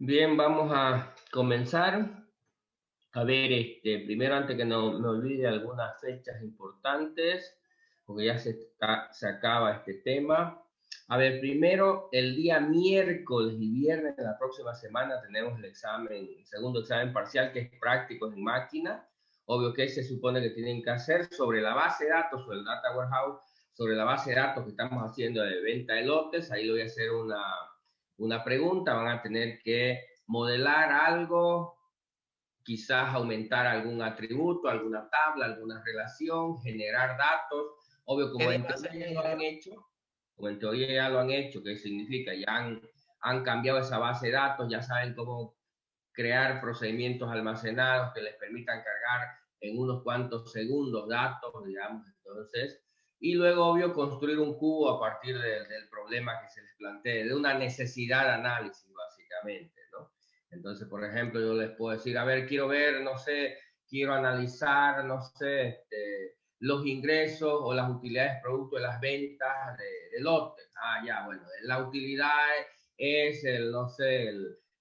Bien, vamos a comenzar. A ver, primero antes que no me olvide algunas fechas importantes, porque ya se acaba este tema. A ver, primero, el día miércoles y viernes de la próxima semana tenemos el segundo examen parcial, que es práctico en máquina. Obvio que se supone que tienen que hacer sobre la base de datos o el data warehouse, sobre la base de datos que estamos haciendo de venta de lotes. Ahí le voy a hacer una pregunta. Van a tener que modelar algo, quizás aumentar algún atributo, alguna tabla, alguna relación, generar datos. Obvio, ¿Qué día va a ser, ingeniero? como en teoría ya lo han hecho, que significa ya han cambiado esa base de datos, ya saben cómo crear procedimientos almacenados que les permitan cargar en unos cuantos segundos datos, digamos, entonces, y luego, obvio, construir un cubo a partir del problema que se les plantee, de una necesidad de análisis, básicamente, ¿no? Entonces, por ejemplo, yo les puedo decir, a ver, quiero ver, no sé, quiero analizar, no sé, los ingresos o las utilidades producto de las ventas de lotes. Ah, ya, bueno, la utilidad es no sé,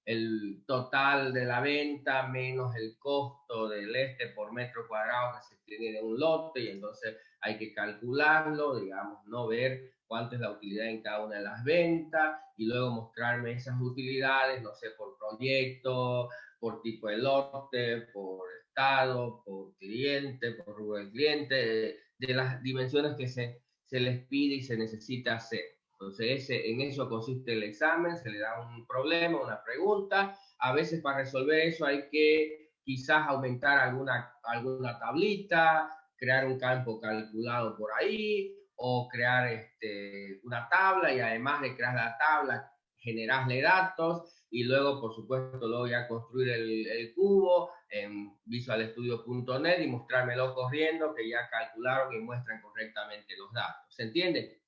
el total de la venta menos el costo del por metro cuadrado que se tiene de un lote, y entonces hay que calcularlo, digamos, no ver cuánto es la utilidad en cada una de las ventas y luego mostrarme esas utilidades, no sé, por proyecto, por tipo de lote, por estado, por cliente, por rubro del cliente, de las dimensiones que se les pide y se necesita hacer. Entonces, en eso consiste el examen, se le da un problema, una pregunta. A veces para resolver eso hay que quizás aumentar alguna tablita, crear un campo calculado por ahí, o crear una tabla, y además de crear la tabla, generarle datos, y luego, por supuesto, luego ya construir el cubo en visualstudio.net y mostrármelo corriendo, que ya calcularon y muestran correctamente los datos. ¿Se entiende?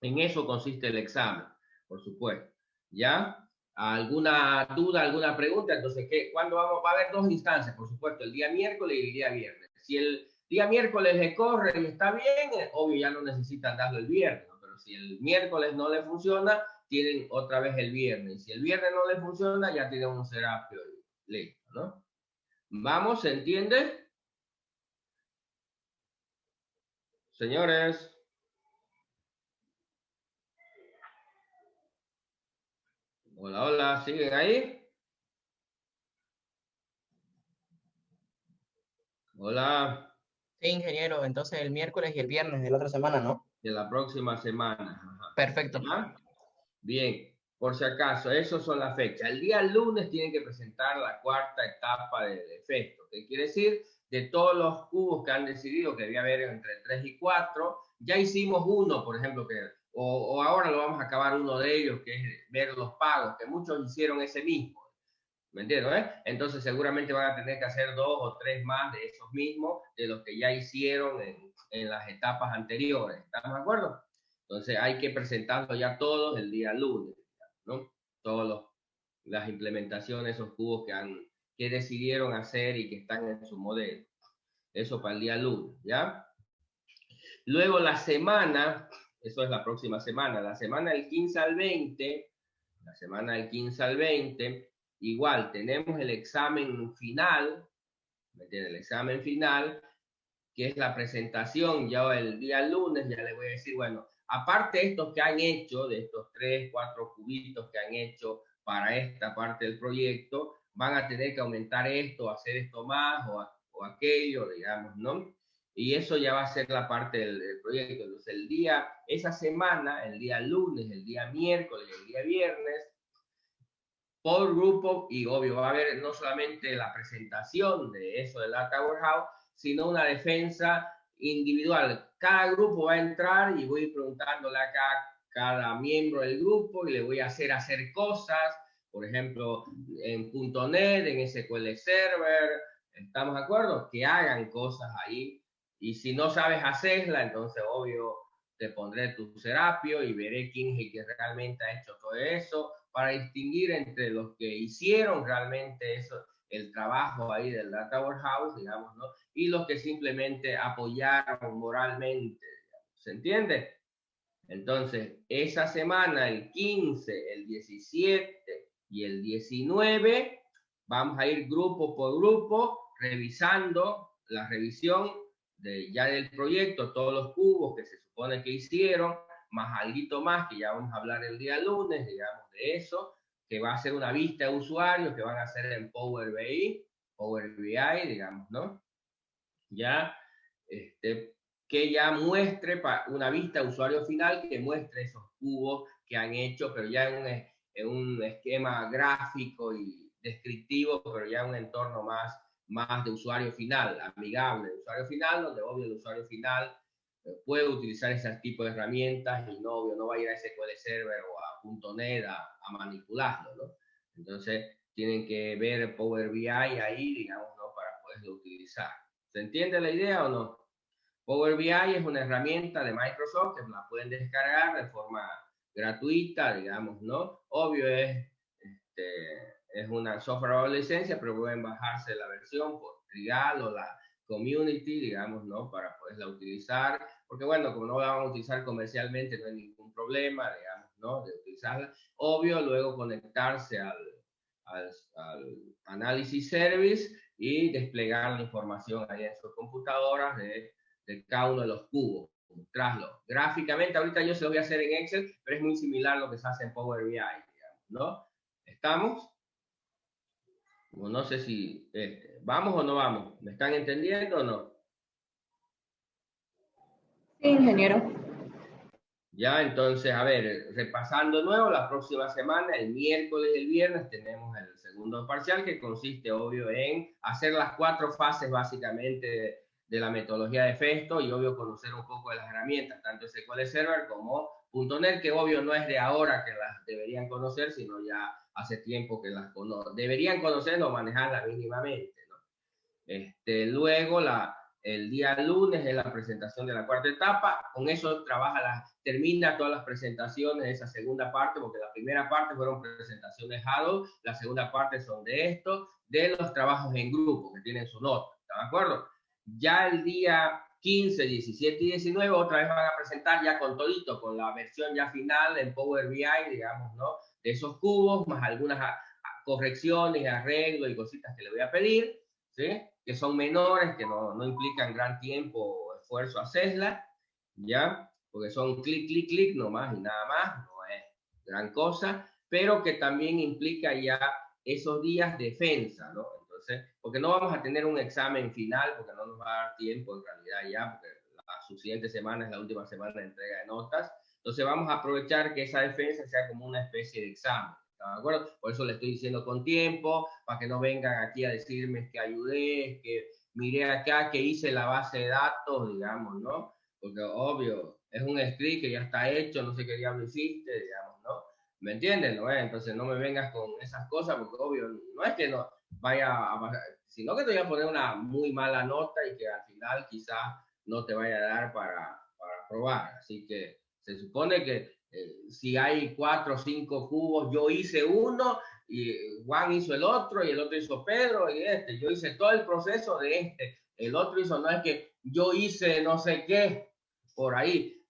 En eso consiste el examen, por supuesto. ¿Ya? ¿Alguna duda, alguna pregunta? Entonces, ¿cuándo va a haber dos instancias? Por supuesto, el día miércoles y el día viernes. Si el día miércoles le corre y está bien, obvio ya no necesitan darlo el viernes, ¿no? Pero si el miércoles no le funciona, tienen otra vez el viernes. Si el viernes no le funciona, ya tienen un serapio listo, ¿no? Vamos, ¿se entiende? Señores, hola, hola, ¿siguen ahí? Hola, Sí, ingeniero. Entonces el miércoles y el viernes de la otra semana, ¿no? de la próxima semana. Ajá. Perfecto. ¿Ya? Bien, por si acaso, esos son las fechas. El día lunes tienen que presentar la cuarta etapa del efecto, que quiere decir de todos los cubos que han decidido que debía haber entre 3 y 4, ya hicimos uno, por ejemplo, o ahora lo vamos a acabar uno de ellos, que es ver los pagos, que muchos hicieron ese mismo. ¿Me entiendo? Entonces seguramente van a tener que hacer dos o tres más de esos mismos, de los que ya hicieron en las etapas anteriores. ¿Estamos de acuerdo? Entonces hay que presentarlo ya todos el día lunes, ¿no? Todas las implementaciones, esos cubos que decidieron hacer y que están en su modelo. Eso para el día lunes, ¿ya? Luego la semana, eso es la próxima semana, la semana del 15 al 20, la semana del 15 al 20, igual tenemos el examen final, ¿me entiendes? El examen final, que es la presentación ya el día lunes. Ya les voy a decir, bueno, aparte de estos que han hecho, de estos 3, 4 cubitos que han hecho para esta parte del proyecto, van a tener que aumentar esto, hacer esto más o aquello, digamos, ¿no? Y eso ya va a ser la parte del proyecto. Entonces, esa semana, el día lunes, el día miércoles, el día viernes, por grupo, y obvio va a haber no solamente la presentación de eso del Data Warehouse, sino una defensa individual. Cada grupo va a entrar y voy preguntándole a cada miembro del grupo y le voy a hacer cosas, por ejemplo, en .NET, en SQL Server, ¿estamos de acuerdo? Que hagan cosas ahí, y si no sabes hacerla, entonces obvio te pondré tu Serapio y veré quién es el que realmente ha hecho todo eso, para distinguir entre los que hicieron realmente eso, el trabajo ahí del Data Warehouse, digamos, ¿no? Y los que simplemente apoyaron moralmente, digamos. ¿Se entiende? Entonces, esa semana, el 15, el 17 y el 19 vamos a ir grupo por grupo revisando la revisión ya del proyecto, todos los cubos que se supone que hicieron, más algo más que ya vamos a hablar el día lunes, digamos, de eso, que va a ser una vista de usuarios que van a hacer en Power BI, digamos, ¿no? Ya, que ya muestre una vista de usuario final que muestre esos cubos que han hecho, pero ya en un esquema gráfico y descriptivo, pero ya en un entorno más de usuario final, amigable de usuario final, donde obvio el usuario final puede utilizar ese tipo de herramientas y no va a ir a SQL Server o a .NET a manipularlo, ¿no? Entonces tienen que ver Power BI ahí, digamos, ¿no? Para poderlo utilizar. ¿Se entiende la idea o no? Power BI es una herramienta de Microsoft que la pueden descargar de forma gratuita, digamos, ¿no? Obvio es una software bajo licencia, pero pueden bajarse la versión por trial o la community, digamos, ¿no? Para poderla utilizar, porque bueno, como no la van a utilizar comercialmente, no hay ningún problema, digamos, ¿no? De utilizarla. Obvio, luego conectarse al Analysis Service y desplegar la información ahí en sus computadoras de cada uno de los cubos, mostrarlo. Gráficamente, ahorita yo se lo voy a hacer en Excel, pero es muy similar a lo que se hace en Power BI, digamos, ¿no? ¿Estamos? No sé si vamos o no vamos. ¿Me están entendiendo o no? Sí, ingeniero. Ya, entonces, a ver, repasando de nuevo, la próxima semana, el miércoles y el viernes, tenemos el segundo parcial que consiste, obvio, en hacer las 4 fases básicamente de la metodología de Festo y, obvio, conocer un poco de las herramientas, tanto SQL Server como .NET, que obvio no es de ahora que las deberían conocer, sino ya hace tiempo que las deberían conocer o manejarlas mínimamente, ¿no? Luego, el día lunes es la presentación de la cuarta etapa. Con eso termina todas las presentaciones de esa segunda parte, porque la primera parte fueron presentaciones Huddle, la segunda parte son de los trabajos en grupo, que tienen su nota. ¿Está de acuerdo? Ya el día 15, 17 y 19 otra vez van a presentar ya con todito, con la versión ya final en Power BI, digamos, ¿no? De esos cubos, más algunas correcciones, arreglos y cositas que le voy a pedir, ¿sí? Que son menores, que no implican gran tiempo o esfuerzo hacerla, ¿ya? Porque son clic, clic, clic nomás y nada más, no es gran cosa, pero que también implica ya esos días de defensa, ¿no? Entonces, porque no vamos a tener un examen final, porque no nos va a dar tiempo en realidad ya, porque la subsiguiente semana es la última semana de entrega de notas, entonces vamos a aprovechar que esa defensa sea como una especie de examen. ¿De acuerdo? Por eso le estoy diciendo con tiempo, para que no vengan aquí a decirme que ayudé, que miré acá, que hice la base de datos, digamos, ¿no? Porque obvio, es un script que ya está hecho, no sé qué diablo hiciste, digamos, ¿no? ¿Me entienden? ¿No? Entonces no me vengas con esas cosas, porque obvio, no es que no vaya a pasar, sino que te voy a poner una muy mala nota y que al final quizás no te vaya a dar para probar. Así que se supone que si hay 4 o 5 cubos, yo hice uno y Juan hizo el otro y el otro hizo Pedro y yo hice todo el proceso de el otro hizo, no es que yo hice no sé qué por ahí,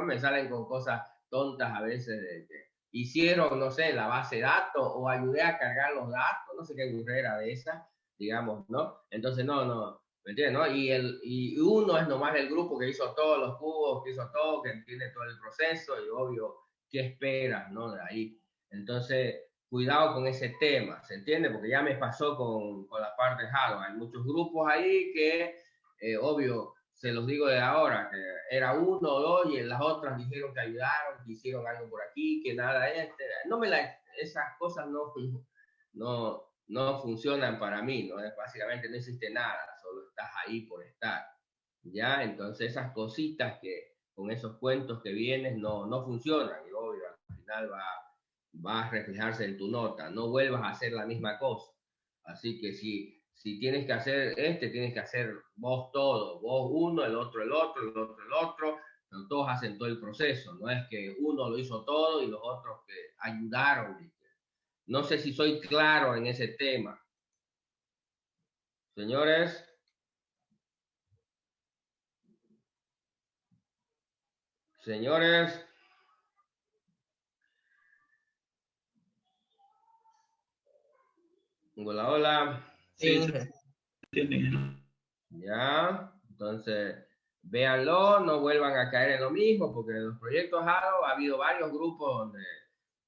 me salen con cosas tontas a veces de que hicieron, no sé, la base de datos o ayudé a cargar los datos, no sé qué burrera de esa, digamos, ¿no? Entonces, no, ¿me entiendes? ¿No? Y uno es nomás el grupo que hizo todos los cubos, que hizo todo, que entiende todo el proceso y obvio, ¿qué esperas, no? De ahí. Entonces, cuidado con ese tema, ¿se entiende? Porque ya me pasó con la parte de hardware. Hay muchos grupos ahí que, obvio, se los digo de ahora, que era uno o dos y en las otras dijeron que ayudaron, que hicieron algo por aquí, que nada, esas cosas no funcionan para mí, ¿no? Básicamente no existe nada, solo estás ahí por estar, ¿ya? Entonces esas cositas que con esos cuentos que vienes no funcionan y obvio, al final va a reflejarse en tu nota, no vuelvas a hacer la misma cosa. Así que si tienes que hacer tienes que hacer vos todo, vos uno, el otro el otro, el otro el otro, pero todos hacen todo el proceso, no es que uno lo hizo todo y los otros que ayudaron. No sé si soy claro en ese tema. Señores, señores, Hola, hola. Sí, Sí, tienen. Ya, entonces, véanlo, no vuelvan a caer en lo mismo, porque en los proyectos ADO ha habido varios grupos donde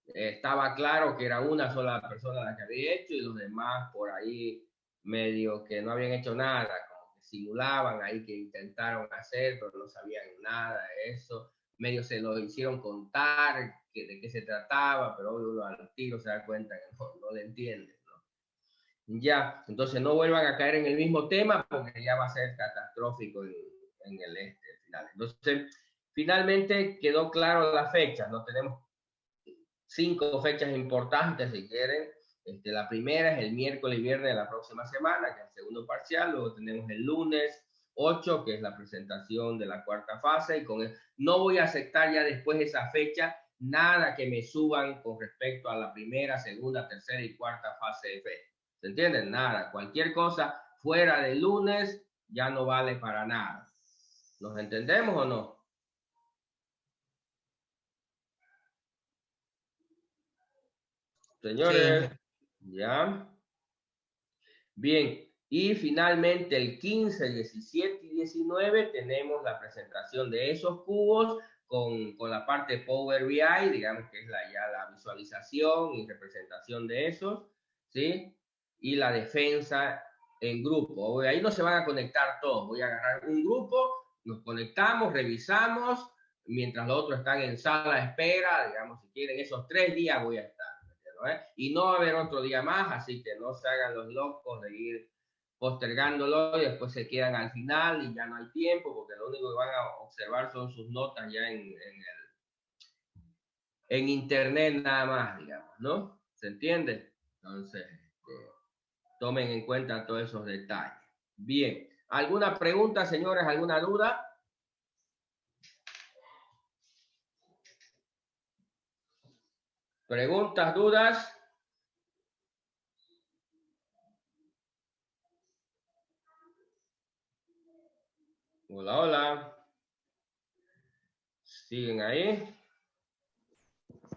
estaba claro que era una sola persona la que había hecho y los demás por ahí medio que no habían hecho nada, como que simulaban ahí que intentaron hacer, pero no sabían nada de eso. Medio se lo hicieron contar de qué se trataba, pero uno al tiro se da cuenta que no le entiende. Ya, entonces no vuelvan a caer en el mismo tema porque ya va a ser catastrófico en el final. Entonces, finalmente quedó claro la fecha, no tenemos 5 fechas importantes si quieren. La primera es el miércoles y viernes de la próxima semana, que es el segundo parcial. Luego tenemos el lunes 8, que es la presentación de la cuarta fase. Y no voy a aceptar ya después de esa fecha nada que me suban con respecto a la primera, segunda, tercera y cuarta fase de fe. ¿Se entienden? Nada. Cualquier cosa fuera del lunes ya no vale para nada. ¿Nos entendemos o no? sí, Señores, ya. Bien, y finalmente el 15, 17 y 19 tenemos la presentación de esos cubos con la parte Power BI, digamos que es ya la visualización y representación de esos, ¿sí? Y la defensa en grupo. Ahí no se van a conectar todos, voy a agarrar un grupo, nos conectamos, revisamos, mientras los otros están en sala de espera, digamos, si quieren, esos 3 días voy a estar. Y no va a haber otro día más, así que no se hagan los locos de ir postergándolo y después se quedan al final y ya no hay tiempo, porque lo único que van a observar son sus notas ya en internet nada más, digamos, ¿no? ¿Se entiende? Entonces, tomen en cuenta todos esos detalles. Bien, ¿alguna pregunta, señores? ¿Alguna duda? ¿Preguntas, dudas? Hola, hola. ¿Siguen ahí?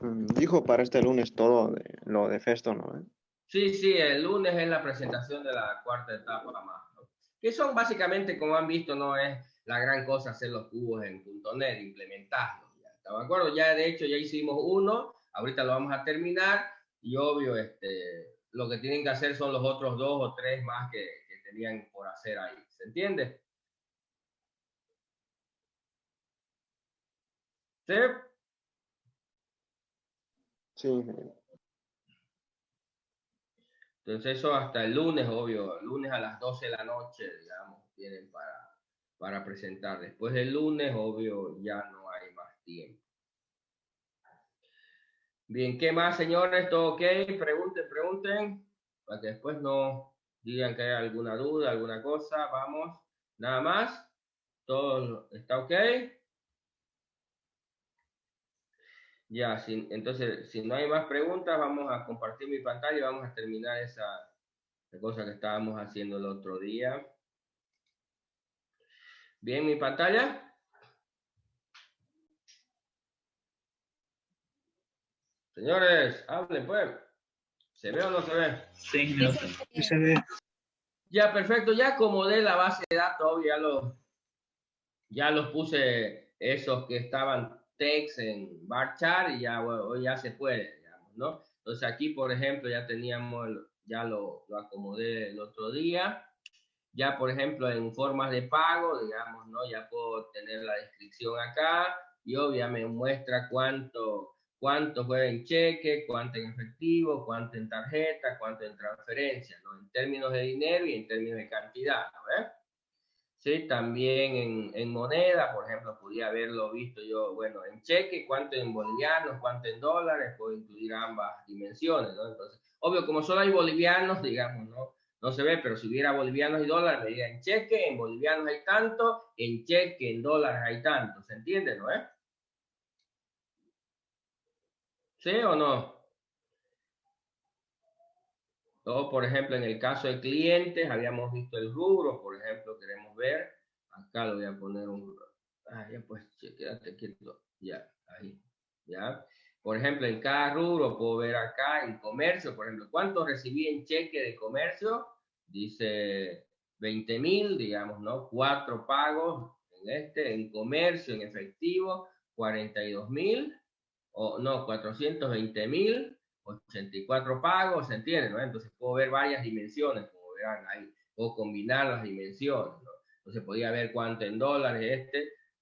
Dijo para este lunes todo lo de Festo, ¿no? Sí, sí, el lunes es la presentación de la cuarta etapa más, ¿no? Que son básicamente, como han visto, no es la gran cosa hacer los cubos en .NET, implementarlos. ¿Está de acuerdo? Ya de hecho ya hicimos uno, ahorita lo vamos a terminar y obvio, lo que tienen que hacer son los otros 2 o 3 más que tenían por hacer ahí. ¿Se entiende? ¿Sí? Sí, Entonces eso hasta el lunes, obvio, el lunes a las 12 de la noche, digamos, tienen para presentar. Después del lunes, obvio, ya no hay más tiempo. Bien, ¿qué más, señores? ¿Todo ok? Pregunten, pregunten, para que después no digan que hay alguna duda, alguna cosa. Vamos, nada más. ¿Todo está ok? Ya, entonces, si no hay más preguntas, vamos a compartir mi pantalla y vamos a terminar esa cosa que estábamos haciendo el otro día. Bien, mi pantalla. Señores, hablen pues. ¿Se ve o no se ve? Sí, sí se ve. Ya, perfecto. Ya acomodé la base de datos, ya los puse esos que estaban text en varchar y ya, bueno, ya se puede, digamos, ¿no? Entonces aquí, por ejemplo, ya teníamos, ya lo acomodé el otro día. Ya, por ejemplo, en formas de pago, digamos, ¿no? Ya puedo tener la descripción acá y obviamente muestra cuánto fue en cheque, cuánto en efectivo, cuánto en tarjeta, cuánto en transferencia, ¿no? En términos de dinero y en términos de cantidad, ¿no? Sí, también en moneda, por ejemplo, podía haberlo visto yo, bueno, en cheque, cuánto en bolivianos, cuánto en dólares, puedo incluir ambas dimensiones, ¿no? Entonces, obvio, como solo hay bolivianos, digamos, ¿no? No se ve, pero si hubiera bolivianos y dólares, me diría en cheque, en bolivianos hay tanto, en cheque, en dólares hay tanto, ¿se entiende, no es? ¿Sí o no? O, por ejemplo, en el caso de clientes, habíamos visto el rubro, por ejemplo, queremos ver, acá lo voy a poner ya pues, quédate quieto, ya, ahí, ya. Por ejemplo, en cada rubro puedo ver acá en comercio, por ejemplo, ¿cuánto recibí en cheque de comercio? Dice 20.000, digamos, ¿no? 4 pagos en comercio, en efectivo, 42.000, o no, 420.000, 84 pagos, ¿se entiende? ¿No? Entonces puedo ver varias dimensiones, como verán ahí, puedo combinar las dimensiones, ¿no? Entonces podría ver cuánto en dólares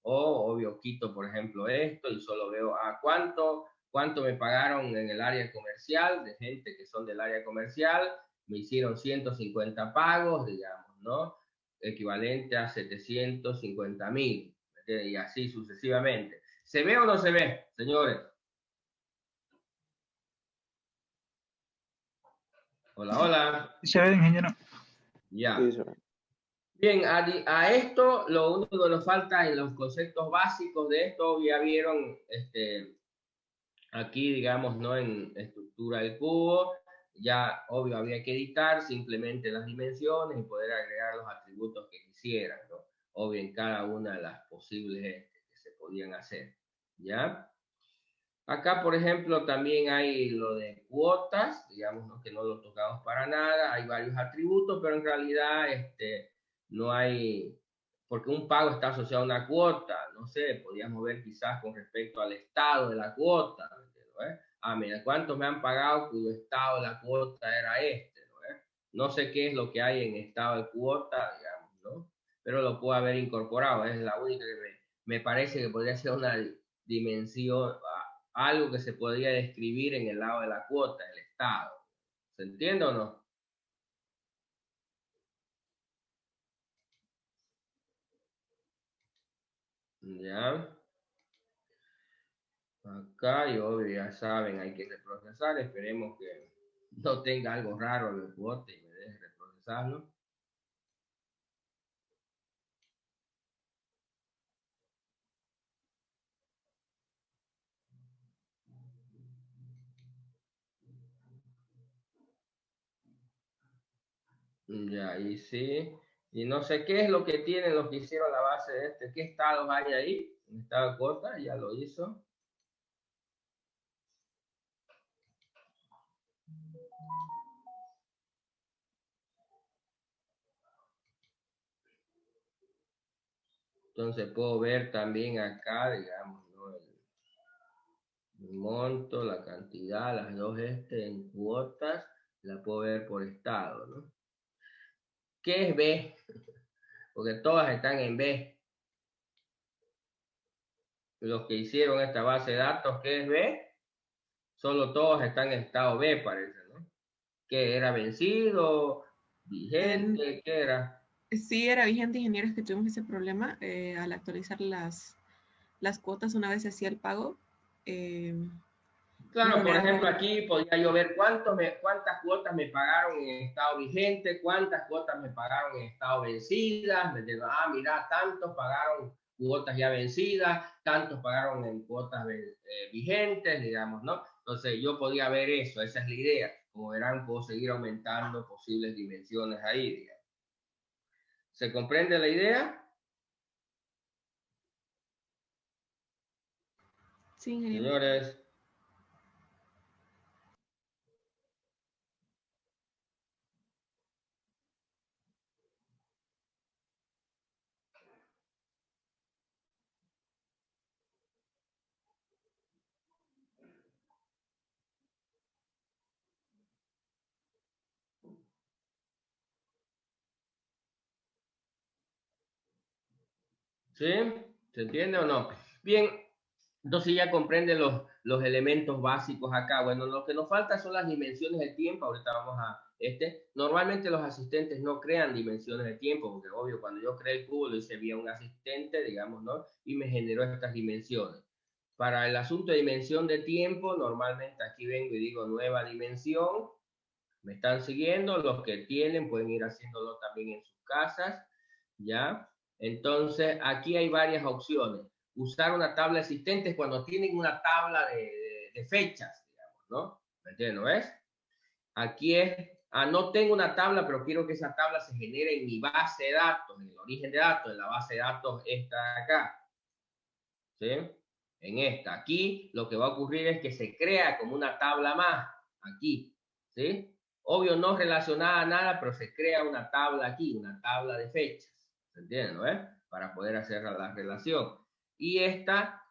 o obvio quito, por ejemplo, esto y solo veo cuánto me pagaron en el área comercial, de gente que son del área comercial, me hicieron 150 pagos, digamos, ¿no? Equivalente a 750.000, y así sucesivamente. ¿Se ve o no se ve, señores? Hola, hola. Se ve, ingeniero. Ya. Sí, se ve. Bien, a esto lo único que nos falta en los conceptos básicos de esto, ya vieron aquí, digamos, ¿no? En estructura del cubo, ya obvio había que editar simplemente las dimensiones y poder agregar los atributos que quisieran, ¿no? Obvio en cada una de las posibles que se podían hacer, ¿ya? Acá, por ejemplo, también hay lo de cuotas, digamos, ¿no? Que no lo tocamos para nada, hay varios atributos, pero en realidad no hay, porque un pago está asociado a una cuota, no sé, podríamos ver quizás con respecto al estado de la cuota, ¿no? Ah, mira, ¿cuántos me han pagado cuyo estado de la cuota era ¿no? No sé qué es lo que hay en estado de cuota, digamos, ¿no? Pero lo puedo haber incorporado, es la única que me parece que podría ser una dimensión, algo que se podría describir en el lado de la cuota, el estado. ¿Se entiende o no? Ya. Acá, y obvio, ya saben, hay que reprocesar. Esperemos que no tenga algo raro en el cuota y me deje reprocesarlo. Ya, y sí. Y no sé qué es lo que tienen los que hicieron la base de ¿Qué estados hay ahí? En estado de cuota, ya lo hizo. Entonces puedo ver también acá, digamos, ¿no? El monto, la cantidad, las dos en cuotas, la puedo ver por estado, ¿no? ¿Qué es B? Porque todas están en B. Los que hicieron esta base de datos, ¿qué es B? Solo todos están en estado B, parece, ¿no? ¿Qué era vencido, vigente, qué era? Sí, era vigente, ingenieros, que tuvimos ese problema al actualizar las cuotas una vez se hacía el pago. Claro, por generaba ejemplo, aquí podría yo ver cuántas cuotas me pagaron en estado vigente, cuántas cuotas me pagaron en estado vencidas. Me digo, mira, tantos pagaron cuotas ya vencidas, tantos pagaron en cuotas vigentes, digamos, ¿no? Entonces yo podía ver eso, esa es la idea. Como verán, puedo seguir aumentando posibles dimensiones ahí, digamos. ¿Se comprende la idea? Sí, ingeniero. Señores. ¿Sí? ¿Se entiende o no? Bien, entonces ya comprende los elementos básicos acá. Bueno, lo que nos falta son las dimensiones de tiempo. Ahorita vamos a Normalmente los asistentes no crean dimensiones de tiempo, porque obvio, cuando yo creé el cubo lo hice vía un asistente, digamos, ¿no? Y me generó estas dimensiones. Para el asunto de dimensión de tiempo, normalmente aquí vengo y digo nueva dimensión. ¿Me están siguiendo? Los que tienen pueden ir haciéndolo también en sus casas, ¿ya? Entonces, aquí hay varias opciones. Usar una tabla asistente cuando tienen una tabla de fechas, digamos, ¿no? ¿Me entiendes? ¿No es? Aquí no tengo una tabla, pero quiero que esa tabla se genere en mi base de datos, en el origen de datos, en la base de datos esta de acá. ¿Sí? en esta. Aquí lo que va a ocurrir es que se crea como una tabla más, aquí, ¿sí? Obvio, no relacionada a nada, pero se crea una tabla aquí, una tabla de fechas, ¿se entiende, no? Para poder hacer la relación. Y esta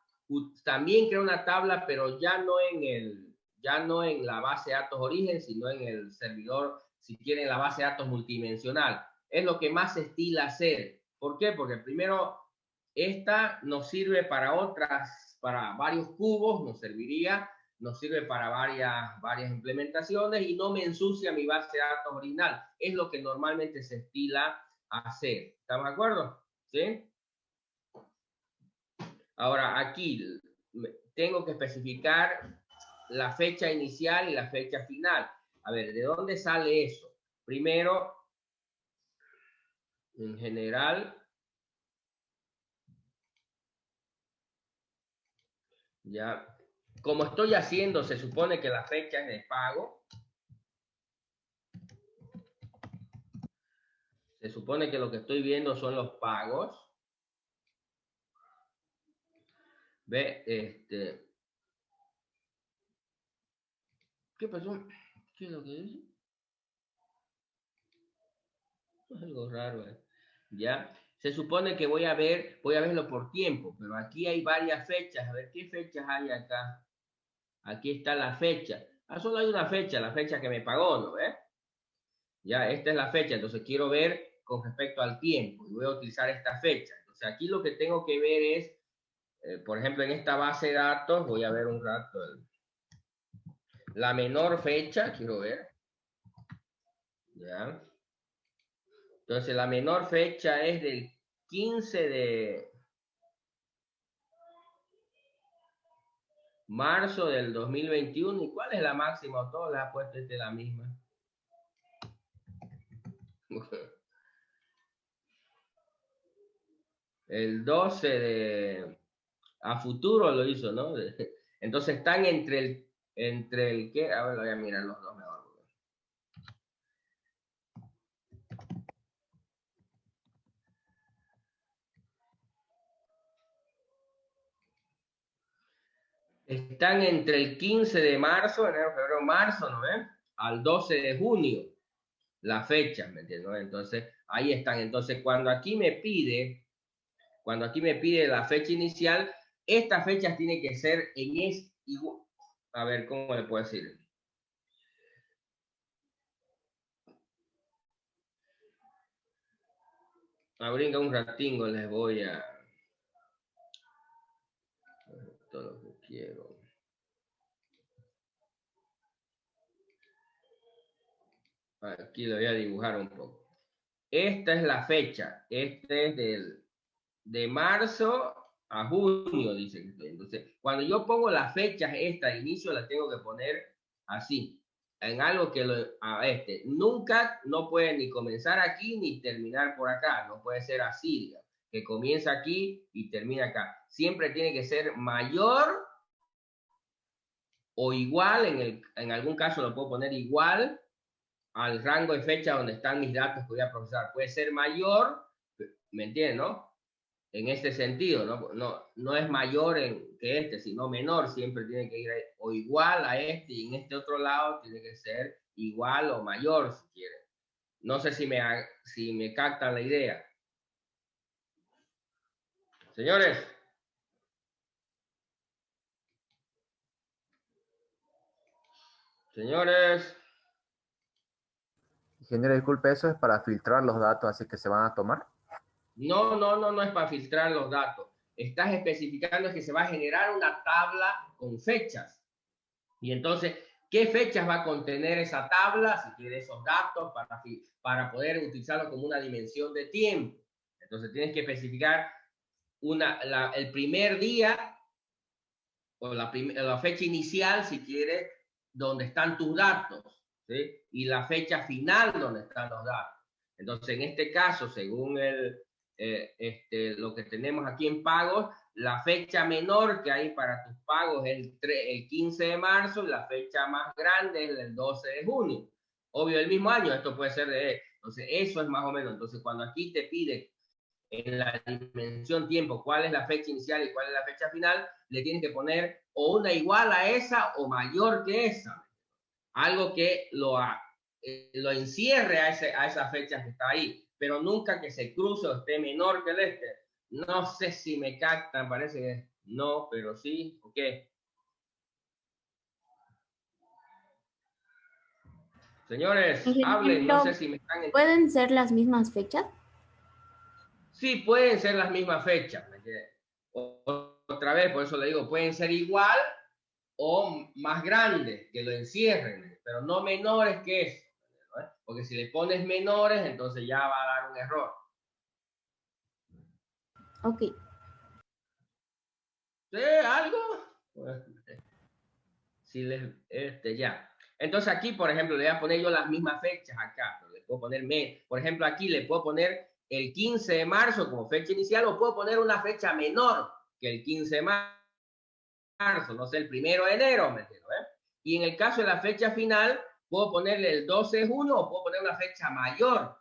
también crea una tabla, pero ya no en la base de datos origen, sino en el servidor, si quieren, la base de datos multidimensional. Es lo que más se estila hacer. ¿Por qué? Porque primero, esta nos sirve para varios cubos, nos sirve para varias implementaciones y no me ensucia mi base de datos original. Es lo que normalmente se estila hacer. ¿Estamos de acuerdo? ¿Sí? Ahora, aquí tengo que especificar la fecha inicial y la fecha final. A ver, ¿de dónde sale eso? Primero, en general, ya, como estoy haciendo, se supone que la fecha es de pago. Se supone que lo que estoy viendo son los pagos. Ve, ¿qué pasó? ¿Qué es lo que dice? Es algo raro, ¿ya? Se supone que voy a verlo por tiempo, pero aquí hay varias fechas. A ver, ¿qué fechas hay acá? Aquí está la fecha. Solo hay una fecha, la fecha que me pagó, ¿no? Ya, esta es la fecha, entonces quiero ver con respecto al tiempo y voy a utilizar esta fecha. Entonces aquí lo que tengo que ver es, por ejemplo, en esta base de datos, voy a ver un rato la menor fecha, quiero ver. ¿Ya? Entonces la menor fecha es del 15 de marzo del 2021. ¿Y cuál es la máxima? O todas las ha puesto la misma. El 12 de... A futuro lo hizo, ¿no? Entonces están entre el ¿qué? A ver, voy a mirar los dos mejor. Están entre el 15 de marzo, enero, febrero, marzo, ¿no ven? Al 12 de junio, la fecha, ¿me entiendes? ¿No? Entonces, ahí están. Entonces, cuando aquí me pide la fecha inicial, estas fechas tienen que ser a ver, ¿cómo le puedo decir? Ahorita un ratingo les voy a... Todo lo que quiero. Aquí lo voy a dibujar un poco. Esta es la fecha. Este es de marzo a junio, dice que estoy. Entonces, cuando yo pongo las fechas, esta de inicio, la tengo que poner así. En algo que nunca no puede ni comenzar aquí ni terminar por acá. No puede ser así, digamos, que comienza aquí y termina acá. Siempre tiene que ser mayor o igual, en algún caso lo puedo poner igual al rango de fecha donde están mis datos que voy a procesar. Puede ser mayor, ¿me entiendes, no? En este sentido, no es mayor que sino menor, siempre tiene que ir o igual a y en este otro lado tiene que ser igual o mayor, si quieren. No sé si me captan la idea. Señores. Señores. Ingeniero, disculpe, ¿eso es para filtrar los datos así que se van a tomar? No es para filtrar los datos. Estás especificando que se va a generar una tabla con fechas. Y entonces, ¿qué fechas va a contener esa tabla? Si quiere esos datos para poder utilizarlo como una dimensión de tiempo. Entonces tienes que especificar el primer día o la fecha inicial, si quieres, donde están tus datos, ¿sí? Y la fecha final donde están los datos. Entonces, en este caso, según lo que tenemos aquí en pagos, la fecha menor que hay para tus pagos es el 15 de marzo y la fecha más grande es el 12 de junio. Obvio, el mismo año, esto puede ser entonces, eso es más o menos. Entonces, cuando aquí te pide en la dimensión tiempo cuál es la fecha inicial y cuál es la fecha final, le tienes que poner o una igual a esa o mayor que esa. Algo que lo encierre a esa fecha que está ahí, pero nunca que se cruce o esté menor que el este. No sé si me captan, parece que no, pero sí, ok. Señores, hablen, no sé si me están entendiendo. ¿Pueden ser las mismas fechas? Sí, pueden ser las mismas fechas. Otra vez, por eso le digo, pueden ser igual o más grandes, que lo encierren, pero no menores que eso. ¿No? Porque si le pones menores, entonces ya va a dar un error. Ok. ¿Sí? ¿Algo? Si les, ya. Entonces aquí, por ejemplo, le voy a poner yo las mismas fechas acá. Pero le puedo poner, por ejemplo, aquí le puedo poner el 15 de marzo como fecha inicial o puedo poner una fecha menor que el 15 de marzo, no sé, el 1 de enero, ¿me entiendo? Y en el caso de la fecha final, puedo ponerle el 12 de junio o puedo poner una fecha mayor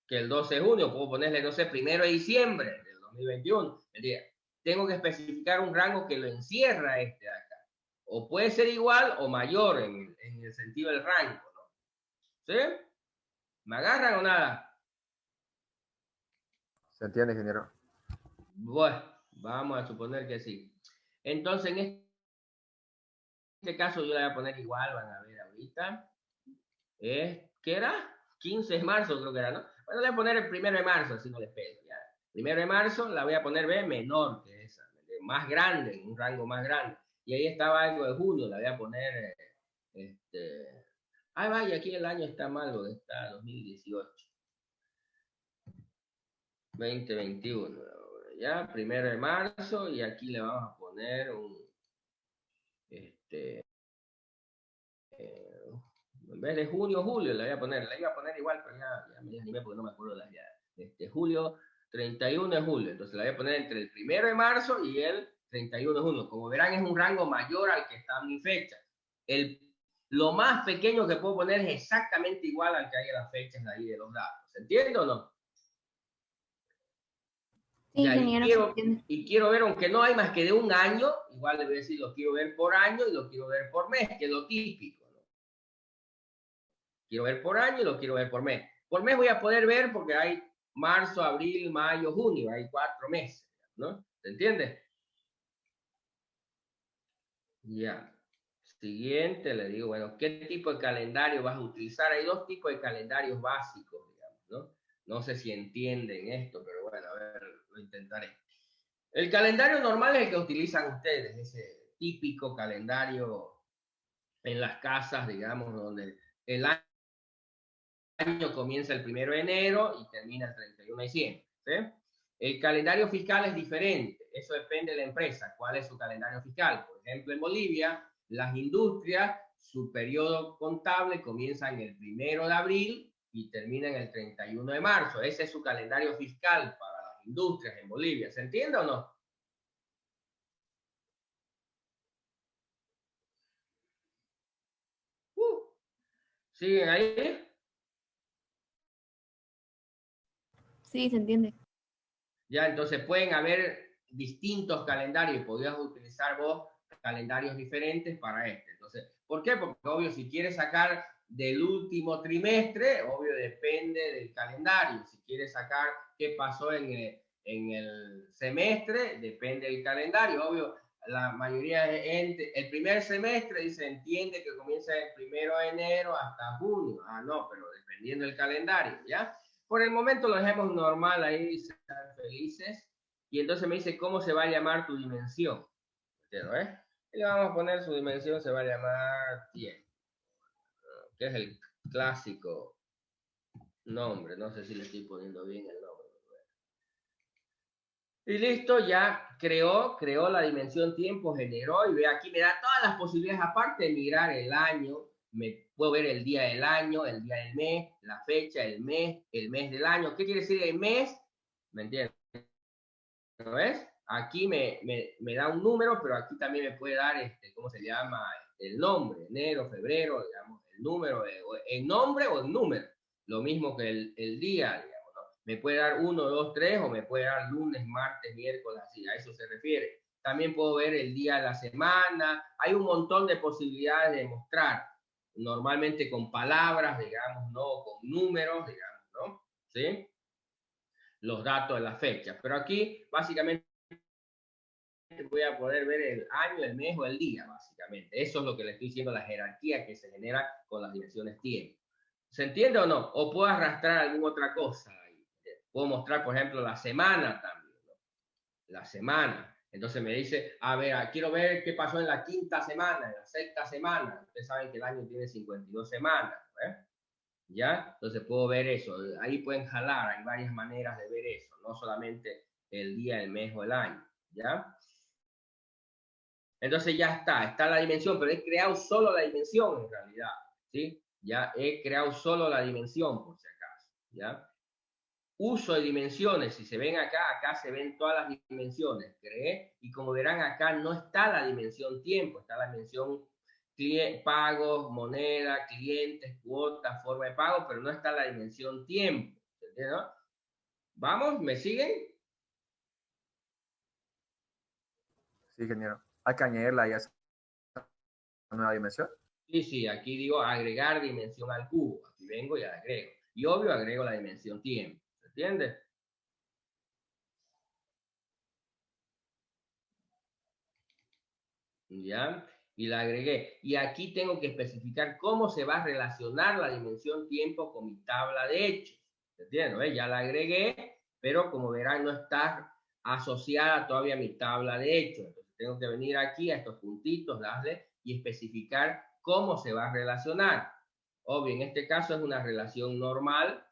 que el 12 de junio, puedo ponerle, no sé, 1 de diciembre del 2021. Tengo que especificar un rango que lo encierra de acá. O puede ser igual o mayor en el sentido del rango, ¿no? ¿Sí? ¿Me agarran o nada? ¿Se entiende, ingeniero? Bueno, vamos a suponer que sí. Entonces, en este caso yo le voy a poner igual, van a ver ahorita. ¿Qué era? 15 de marzo creo que era, ¿no? Bueno, le voy a poner el 1 de marzo, así no les pego. Ya. 1 de marzo la voy a poner B menor que esa, más grande, en un rango más grande. Y ahí estaba algo de junio, la voy a poner, ay, vaya, aquí el año está malo, está 2018. 2021, ya, 1 de marzo, y aquí le vamos a poner un, en vez de junio, julio, le voy a poner, la iba a poner igual, pero ya me animé porque no me acuerdo las ya. Julio, 31 de julio, entonces la voy a poner entre el 1 de marzo y el 31 de junio. Como verán, es un rango mayor al que está mi fecha. Lo más pequeño que puedo poner es exactamente igual al que hay en las fechas de ahí de los datos. ¿Se entiende o no? Sí, Ya, ingeniero. y quiero ver, aunque no hay más que de un año, igual le voy a decir, lo quiero ver por año y lo quiero ver por mes, que es lo típico, ¿no? Quiero ver por año y lo quiero ver por mes. Por mes voy a poder ver porque hay marzo, abril, mayo, junio, hay 4 meses, ¿no? ¿Se entiende? Ya. Siguiente, le digo, bueno, ¿qué tipo de calendario vas a utilizar? Hay 2 tipos de calendarios básicos, digamos, ¿no? No sé si entienden esto, pero bueno, a ver, lo intentaré. El calendario normal es el que utilizan ustedes, ese típico calendario en las casas, digamos, donde el año comienza el 1 de enero y termina el 31 de diciembre. ¿Sí? El calendario fiscal es diferente, eso depende de la empresa, cuál es su calendario fiscal. Por ejemplo, en Bolivia, las industrias, su periodo contable comienza en el 1 de abril y termina en el 31 de marzo. Ese es su calendario fiscal para las industrias en Bolivia. ¿Se entiende o no? ¿Siguen ahí? Sí, se entiende. Ya, entonces pueden haber distintos calendarios y podrías utilizar vos calendarios diferentes para este. Entonces, ¿por qué? Porque obvio, si quieres sacar del último trimestre, obvio depende del calendario. Si quieres sacar qué pasó en el semestre, depende del calendario. Obvio, la mayoría de gente, el primer semestre dice, entiende que comienza el 1 de enero hasta junio. Ah, no, pero dependiendo del calendario, ¿ya? Por el momento lo dejemos normal ahí, sean felices. Y entonces me dice, ¿cómo se va a llamar tu dimensión? ¿Entiendo, Y le vamos a poner su dimensión, se va a llamar tiempo, que es el clásico nombre. No sé si le estoy poniendo bien el nombre. Y listo, ya creó la dimensión tiempo, generó, y ve aquí me da todas las posibilidades, aparte de mirar el año, me puedo ver el día del año, el día del mes, la fecha, el mes del año. ¿Qué quiere decir el mes? ¿Me entiendes? ¿No ves? Aquí me da un número, pero aquí también me puede dar, ¿cómo se llama? El nombre, enero, febrero, digamos, el número, el nombre o el número. Lo mismo que el día, digamos, ¿no? Me puede dar 1, 2, 3 o me puede dar lunes, martes, miércoles, así, a eso se refiere. También puedo ver el día de la semana. Hay un montón de posibilidades de mostrar, normalmente con palabras, digamos, no con números, digamos, ¿no? ¿Sí? Los datos de la fecha. Pero aquí, básicamente, voy a poder ver el año, el mes o el día, básicamente. Eso es lo que le estoy diciendo, la jerarquía que se genera con las dimensiones tiempo. ¿Se entiende o no? O puedo arrastrar alguna otra cosa. Puedo mostrar, por ejemplo, la semana también, ¿no? La semana. Entonces me dice, a ver, quiero ver qué pasó en la quinta semana, en la sexta semana. Ustedes saben que el año tiene 52 semanas, ¿eh? ¿Ya? Entonces puedo ver eso. Ahí pueden jalar, hay varias maneras de ver eso, no solamente el día, el mes o el año, ¿ya? Entonces ya está la dimensión, pero he creado solo la dimensión en realidad, ¿sí? Ya he creado solo la dimensión, por si acaso, ¿ya? Uso de dimensiones, si se ven acá se ven todas las dimensiones, creé, y como verán acá no está la dimensión tiempo, está la dimensión pagos, moneda, clientes, cuotas, forma de pago, pero no está la dimensión tiempo, ¿entiendes? ¿Vamos? ¿Me siguen? Sí, ingeniero. Hay que añadirla ya a esa nueva dimensión. Sí, aquí digo agregar dimensión al cubo, aquí vengo y agrego, y obvio agrego la dimensión tiempo, ¿se entiende? ¿Ya? Y la agregué. Y aquí tengo que especificar cómo se va a relacionar la dimensión tiempo con mi tabla de hechos. ¿Entiendes? Ya la agregué, pero como verán no está asociada todavía a mi tabla de hechos. Entonces tengo que venir aquí a estos puntitos, darle y especificar cómo se va a relacionar. Obvio, en este caso es una relación normal,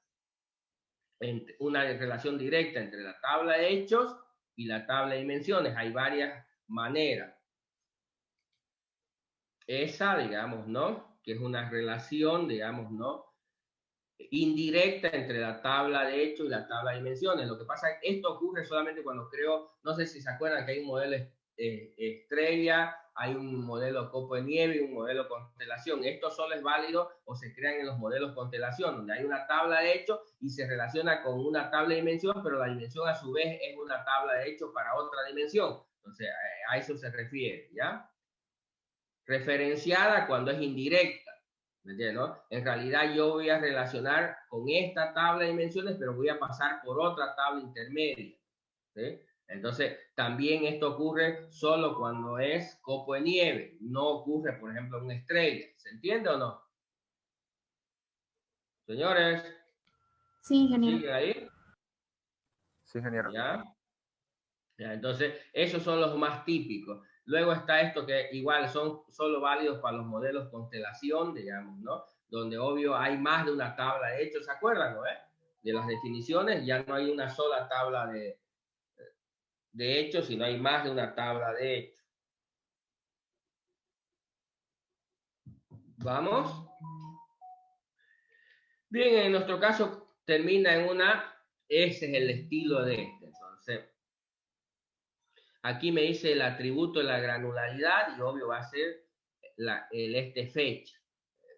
una relación directa entre la tabla de hechos y la tabla de dimensiones. Hay varias maneras. Esa, digamos, ¿no? Que es una relación, digamos, ¿no? Indirecta entre la tabla de hechos y la tabla de dimensiones. Lo que pasa es que esto ocurre solamente cuando creo, no sé si se acuerdan que hay un modelo estrella, hay un modelo copo de nieve y un modelo constelación. Esto solo es válido o se crean en los modelos constelación, donde hay una tabla de hechos y se relaciona con una tabla de dimensión, pero la dimensión a su vez es una tabla de hechos para otra dimensión. Entonces, a eso se refiere, ¿ya? Referenciada cuando es indirecta, ¿me entiendes? ¿No? En realidad yo voy a relacionar con esta tabla de dimensiones, pero voy a pasar por otra tabla intermedia, ¿sí? Entonces, también esto ocurre solo cuando es copo de nieve, no ocurre, por ejemplo, en una estrella, ¿se entiende o no? Señores, Sí, ingeniero. ¿siguen ahí? Sí, ingeniero. ¿Ya? ¿Ya? Entonces, esos son los más típicos. Luego está esto que igual son solo válidos para los modelos constelación, digamos, ¿no? Donde obvio hay más de una tabla de hechos, ¿se acuerdan, no? De las definiciones, ya no hay una sola tabla de hechos, sino hay más de una tabla de hechos. ¿Vamos? Bien, en nuestro caso termina en una, ese es el estilo de este. Entonces, aquí me dice el atributo de la granularidad y obvio va a ser el fecha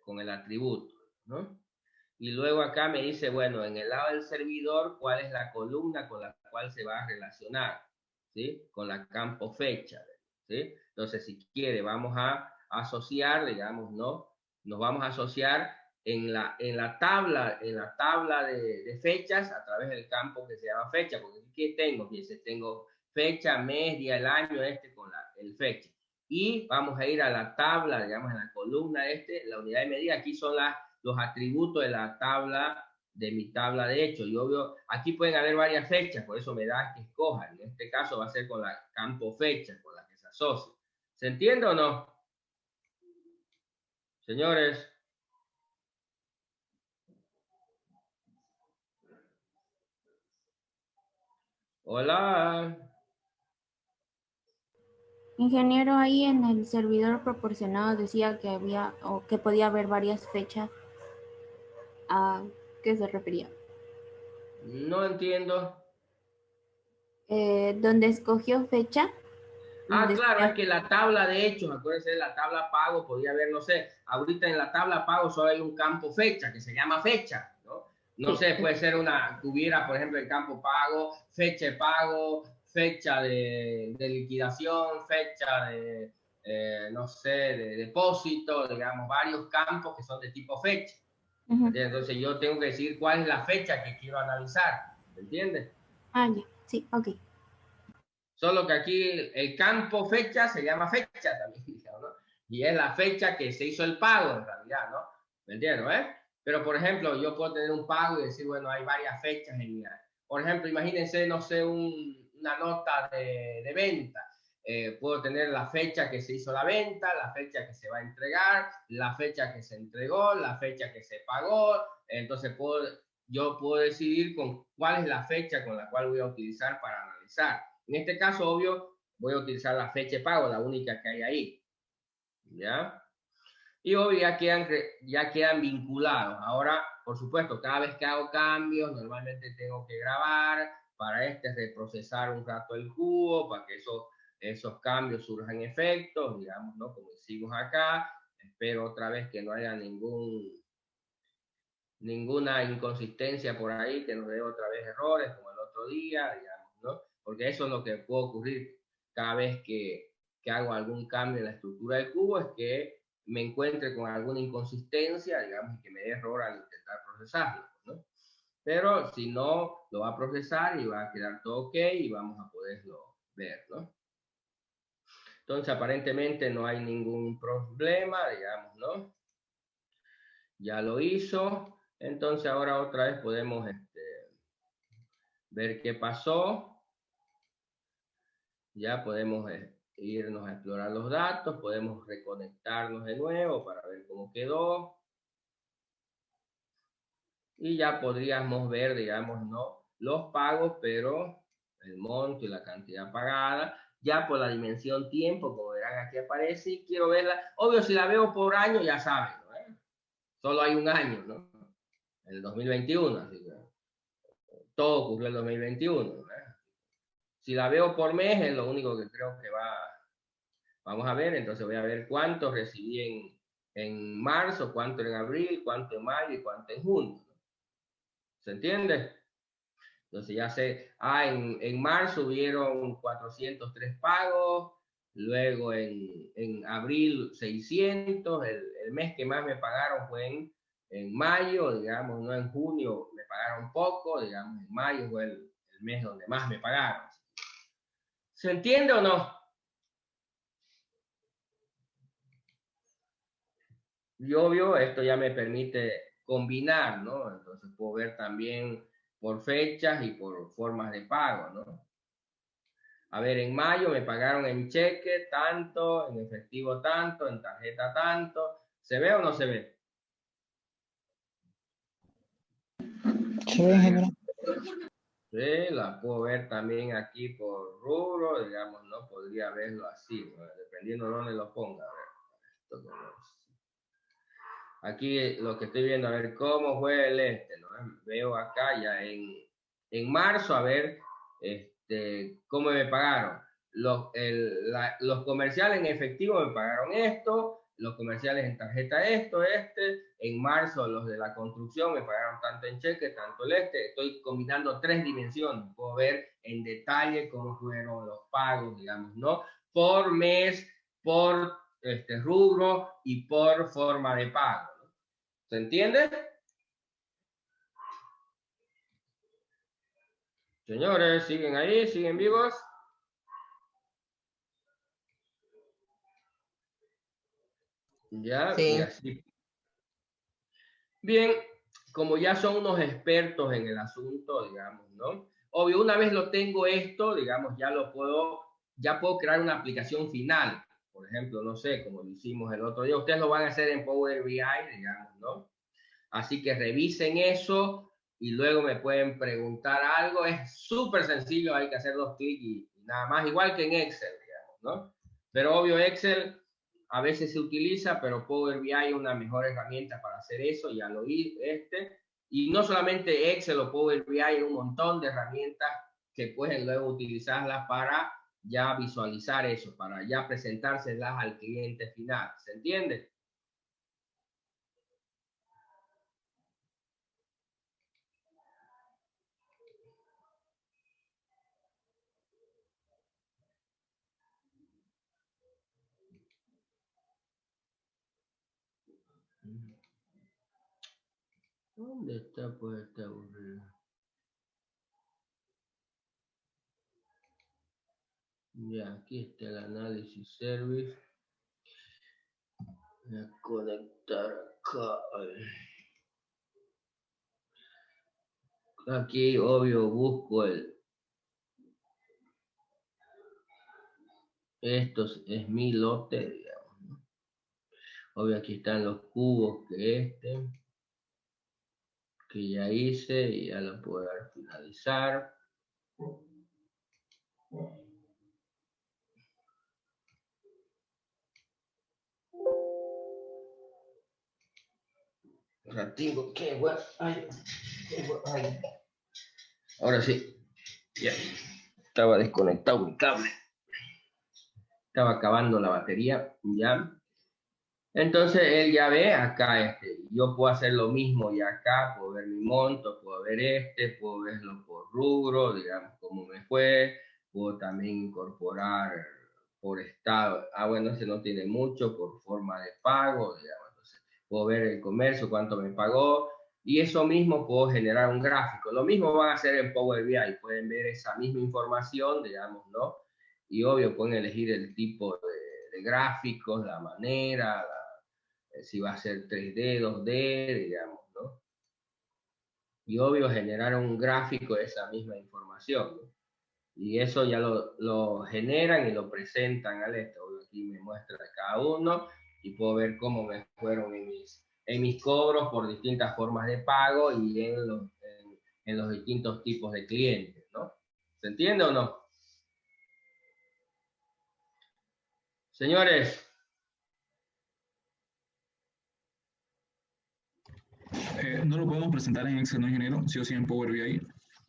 con el atributo, ¿no? Y luego acá me dice, bueno, en el lado del servidor, cuál es la columna con la cual se va a relacionar, ¿sí? Con la campo fecha, ¿sí? Entonces, si quiere, vamos a asociar, digamos, ¿no? Nos vamos a asociar en la tabla de fechas a través del campo que se llama fecha, porque ¿qué tengo? Fíjense, tengo fecha, mes, día, el año, con el fecha. Y vamos a ir a la tabla, digamos, en la columna la unidad de medida. Aquí son los atributos de la tabla, de mi tabla de hechos. Y obvio, aquí pueden haber varias fechas, por eso me da que escojan. En este caso va a ser con la campo fecha, con la que se asocia. ¿Se entiende o no? Señores. Hola. Ingeniero, ahí en el servidor proporcionado decía que había o que podía haber varias fechas. ¿A qué se refería? No entiendo. Donde escogió fecha. Claro, es que la tabla de hechos, acuérdense de la tabla pago, podría haber, no sé, ahorita en la tabla pago solo hay un campo fecha, que se llama fecha, ¿no? No Sí. sé, puede ser tuviera, por ejemplo, el campo pago, fecha de pago, fecha de liquidación, fecha de, no sé, de depósito, digamos, varios campos que son de tipo fecha. Ujú. Entonces yo tengo que decir cuál es la fecha que quiero analizar, ¿me entiendes? Ah, ya, sí, ok. Solo que aquí el campo fecha se llama fecha también, ¿no? Y es la fecha que se hizo el pago en realidad, ¿no? ¿Me entiendes? Pero por ejemplo, yo puedo tener un pago y decir, bueno, hay varias fechas en mi. Por ejemplo, imagínense, no sé, una nota de venta. Puedo tener la fecha que se hizo la venta, la fecha que se va a entregar, la fecha que se entregó, la fecha que se pagó. Entonces yo puedo decidir con cuál es la fecha con la cual voy a utilizar para analizar. En este caso, obvio, voy a utilizar la fecha de pago, la única que hay ahí. ¿Ya? Y obvio, ya quedan vinculados. Ahora, por supuesto, cada vez que hago cambios, normalmente tengo que grabar para reprocesar un rato el cubo, para que esos cambios surjan efectos, digamos, ¿no? Como hicimos acá. Espero otra vez que no haya ninguna inconsistencia por ahí, que nos dé otra vez errores como el otro día, digamos, ¿no? Porque eso es lo que puede ocurrir cada vez que hago algún cambio en la estructura del cubo, es que me encuentre con alguna inconsistencia, digamos, y que me dé error al intentar procesarlo, ¿no? Pero si no, lo va a procesar y va a quedar todo ok y vamos a poderlo ver, ¿no? Entonces, aparentemente no hay ningún problema, digamos, ¿no? Ya lo hizo. Entonces, ahora otra vez podemos ver qué pasó. Ya podemos irnos a explorar los datos, podemos reconectarnos de nuevo para ver cómo quedó. Y ya podríamos ver, digamos, ¿no? Los pagos, pero el monto y la cantidad pagada, ya por la dimensión tiempo, como verán aquí aparece, y quiero verla. Obvio, si la veo por año, ya saben, ¿no? Solo hay un año, ¿no? El 2021, así que todo ocurrió en el 2021, ¿no? Si la veo por mes, es lo único que creo que vamos a ver. Entonces voy a ver cuánto recibí en marzo, cuánto en abril, cuánto en mayo y cuánto en junio. ¿Se entiende? Entonces ya sé, en marzo hubieron 403 pagos, luego en abril 600, el mes que más me pagaron fue en mayo, digamos, no en junio me pagaron poco, digamos, en mayo fue el mes donde más me pagaron. ¿Se entiende o no? Y obvio, esto ya me permite combinar, ¿no? Entonces puedo ver también por fechas y por formas de pago, ¿no? A ver, en mayo me pagaron en cheque tanto, en efectivo tanto, en tarjeta tanto. ¿Se ve o no se ve? Se ve, ingeniero. Sí, la puedo ver también aquí por rubro, digamos, ¿no? Podría verlo así, ¿no? Dependiendo de dónde lo ponga. A ver, esto aquí lo que estoy viendo, a ver cómo fue ¿no? Veo acá ya en marzo, a ver cómo me pagaron. Los comerciales en efectivo me pagaron esto, los comerciales en tarjeta esto, en marzo los de la construcción me pagaron tanto en cheque, tanto estoy combinando tres dimensiones, puedo ver en detalle cómo fueron los pagos, digamos, ¿no? Por mes, por rubro y por forma de pago. ¿Se entiende? Señores, ¿siguen ahí? ¿Siguen vivos? Ya, y Sí. así. Bien, como ya son unos expertos en el asunto, digamos, ¿no? Obvio, una vez lo tengo esto, digamos, ya puedo crear una aplicación final. Por ejemplo, no sé, como lo hicimos el otro día. Ustedes lo van a hacer en Power BI, digamos, ¿no? Así que revisen eso y luego me pueden preguntar algo. Es súper sencillo, hay que hacer 2 clics y nada más, igual que en Excel, digamos, ¿no? Pero obvio, Excel a veces se utiliza, pero Power BI es una mejor herramienta para hacer eso, ya lo vi, y no solamente Excel o Power BI, hay un montón de herramientas que pueden luego utilizarlas para ya visualizar eso, para ya presentárselas al cliente final, ¿se entiende? ¿Dónde está pues esta aburrida? Ya, aquí está el análisis service. Voy a conectar acá. Aquí, obvio, busco esto es mi lote, digamos, ¿no? Obvio, aquí están los cubos que ya hice y ya lo puedo dar a finalizar. Ratito, qué bueno. Ay, qué bueno. Ay. Ahora sí, ya. Estaba desconectado mi cable. Estaba acabando la batería, ya. Entonces él ya ve acá, yo puedo hacer lo mismo y acá, puedo ver mi monto, puedo ver puedo verlo por rubro, digamos, cómo me fue, puedo también incorporar por estado, bueno, ese no tiene mucho, por forma de pago, digamos, entonces puedo ver el comercio, cuánto me pagó, y eso mismo puedo generar un gráfico. Lo mismo van a hacer en Power BI, pueden ver esa misma información, digamos, ¿no? Y obvio pueden elegir el tipo de gráficos, la manera, si va a ser 3D, 2D, digamos, ¿no? Y obvio generar un gráfico de esa misma información, ¿no? Y eso ya lo generan y lo presentan al esto. Aquí me muestra cada uno y puedo ver cómo me fueron en mis cobros por distintas formas de pago y en los distintos tipos de clientes, ¿no? ¿Se entiende o no? Señores. ¿No lo podemos presentar en Excel, no, ingeniero? Sí o sí en Power BI.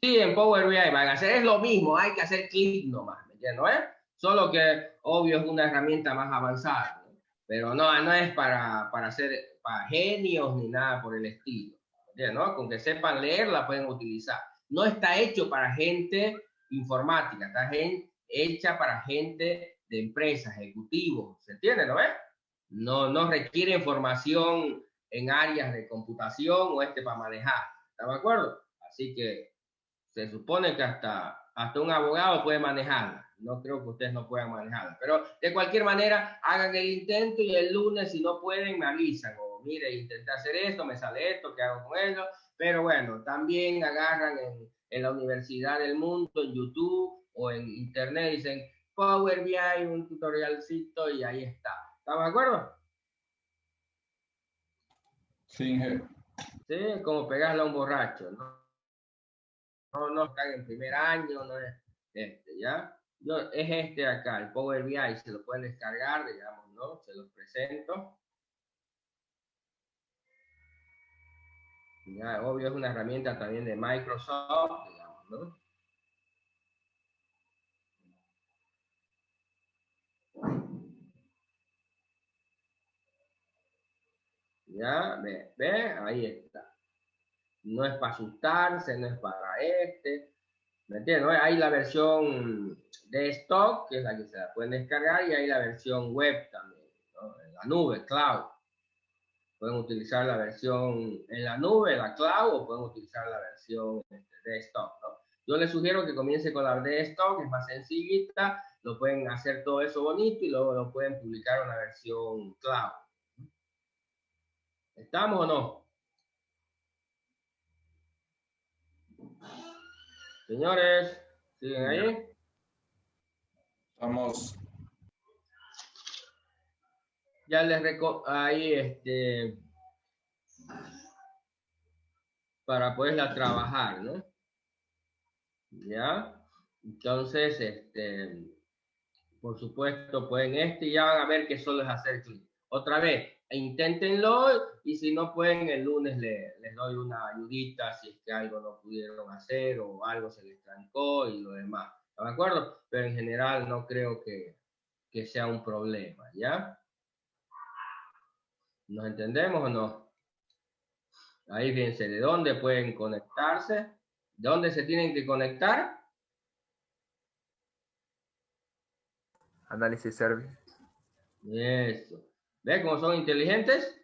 Sí, en Power BI van a hacer, es lo mismo, hay que hacer clic nomás, ¿me entiendes? ¿No es? Solo que, obvio, es una herramienta más avanzada, ¿no? Pero no es para hacer, para genios ni nada por el estilo, ¿me entiendes? ¿No? Con que sepan leer la pueden utilizar. No está hecho para gente informática, está hecha para gente de empresas, ejecutivos, ¿se entiende? ¿No es? No requiere formación en áreas de computación o para manejar, ¿está de acuerdo? Así que se supone que hasta un abogado puede manejarla. No creo que ustedes no puedan manejarla. Pero de cualquier manera, hagan el intento y el lunes, si no pueden, me avisan. O mire, intenté hacer esto, me sale esto, ¿qué hago con ello? Pero bueno, también agarran en la Universidad del Mundo, en YouTube o en Internet, dicen Power BI, un tutorialcito y ahí está. ¿Estamos de acuerdo? Sí, ingeniero. Sí, como pegarle a un borracho, ¿no? No están en primer año, no es ¿ya? Es acá, el Power BI, se lo pueden descargar, digamos, ¿no? Se los presento. Ya, obvio, es una herramienta también de Microsoft, digamos, ¿no? Ya, ve, ahí está. No es para asustarse, no es para ¿me entiendes? Hay la versión desktop, que es la que se la pueden descargar, y hay la versión web también, ¿no? En la nube, cloud. Pueden utilizar la versión en la nube, la cloud, o pueden utilizar la versión desktop, ¿no? Yo les sugiero que comience con la desktop, que es más sencillita, lo pueden hacer todo eso bonito y luego lo pueden publicar en una versión cloud. ¿Estamos o no? Señores, ¿siguen ahí? Vamos. Ya les ahí para poderla trabajar, ¿no? ¿Ya? Entonces, por supuesto, pueden y ya van a ver que solo es hacer clic. Otra vez, inténtenlo y si no pueden, el lunes les doy una ayudita si es que algo no pudieron hacer o algo se les trancó y lo demás. ¿De acuerdo? Pero en general no creo que sea un problema, ¿ya? ¿Nos entendemos o no? Ahí fíjense, ¿de dónde pueden conectarse? ¿De dónde se tienen que conectar? Análisis service. Eso. ¿Ves cómo son inteligentes?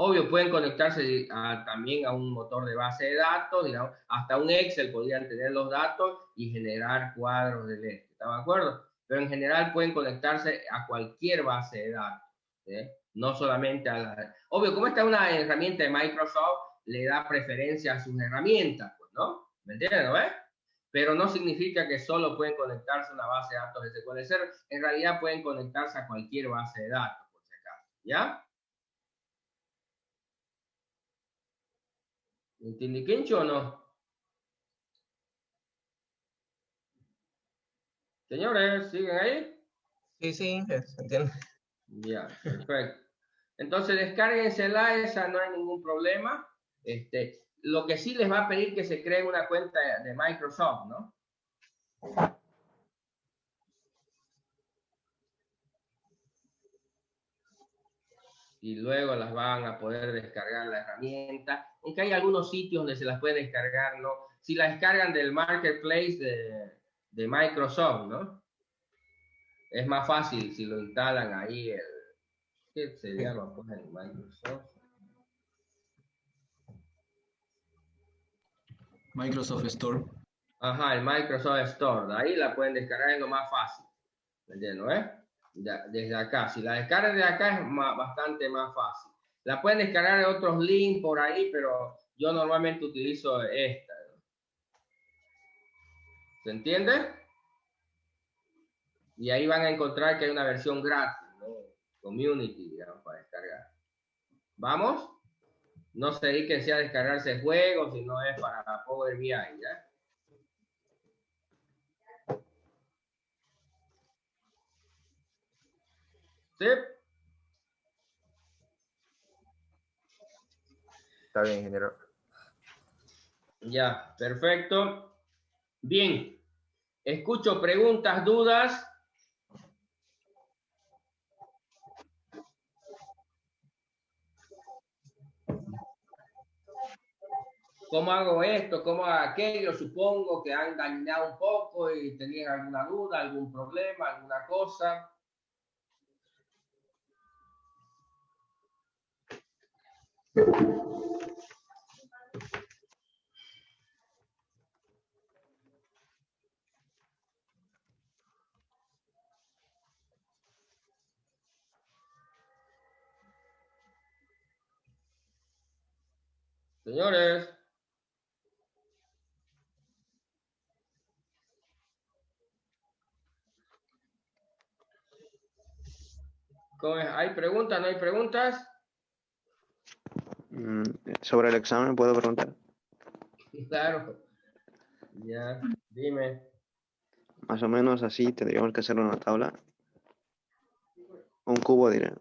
Obvio, pueden conectarse también a un motor de base de datos, digamos, hasta un Excel podrían tener los datos y generar cuadros del este, ¿están de acuerdo? Pero en general pueden conectarse a cualquier base de datos, ¿sí? No solamente a la... Obvio, como esta es una herramienta de Microsoft, le da preferencia a sus herramientas, pues, ¿no? ¿Me entienden, no? Pero no significa que solo pueden conectarse a una base de datos de SQL Server. En realidad pueden conectarse a cualquier base de datos, por si acaso, ¿ya? ¿Entiende Quincho o no? Señores, ¿siguen ahí? Sí, sí, se entiende. Ya, perfecto. Entonces descárguensela, esa no hay ningún problema. Lo que sí les va a pedir que se creen una cuenta de Microsoft, ¿no? Y luego las van a poder descargar la herramienta. Aunque hay algunos sitios donde se las pueden descargar, ¿no? Si la descargan del marketplace de Microsoft, ¿no? Es más fácil si lo instalan ahí, ¿qué se llama? Pues en Microsoft. Microsoft Store. Ajá, el Microsoft Store. De ahí la pueden descargar, es lo más fácil. ¿Me entiendes? Desde acá. Si la descargan de acá es bastante más fácil. La pueden descargar de otros links por ahí, pero yo normalmente utilizo esta, ¿no? ¿Se entiende? Y ahí van a encontrar que hay una versión gratis, ¿no? Community, digamos, para descargar. ¿Vamos? No se dediquen a descargarse juegos, sino es para Power BI, ¿ya? ¿Sí? Está bien, ingeniero. Ya, perfecto. Bien. Escucho preguntas, dudas. ¿Cómo hago esto? ¿Cómo hago aquello? Supongo que han dañado un poco y tenían alguna duda, algún problema, alguna cosa. Señores. ¿Hay preguntas? ¿No hay preguntas? Sobre el examen, ¿puedo preguntar? Claro. Ya, dime. Más o menos así, tendríamos que hacer una tabla. Un cubo, diré.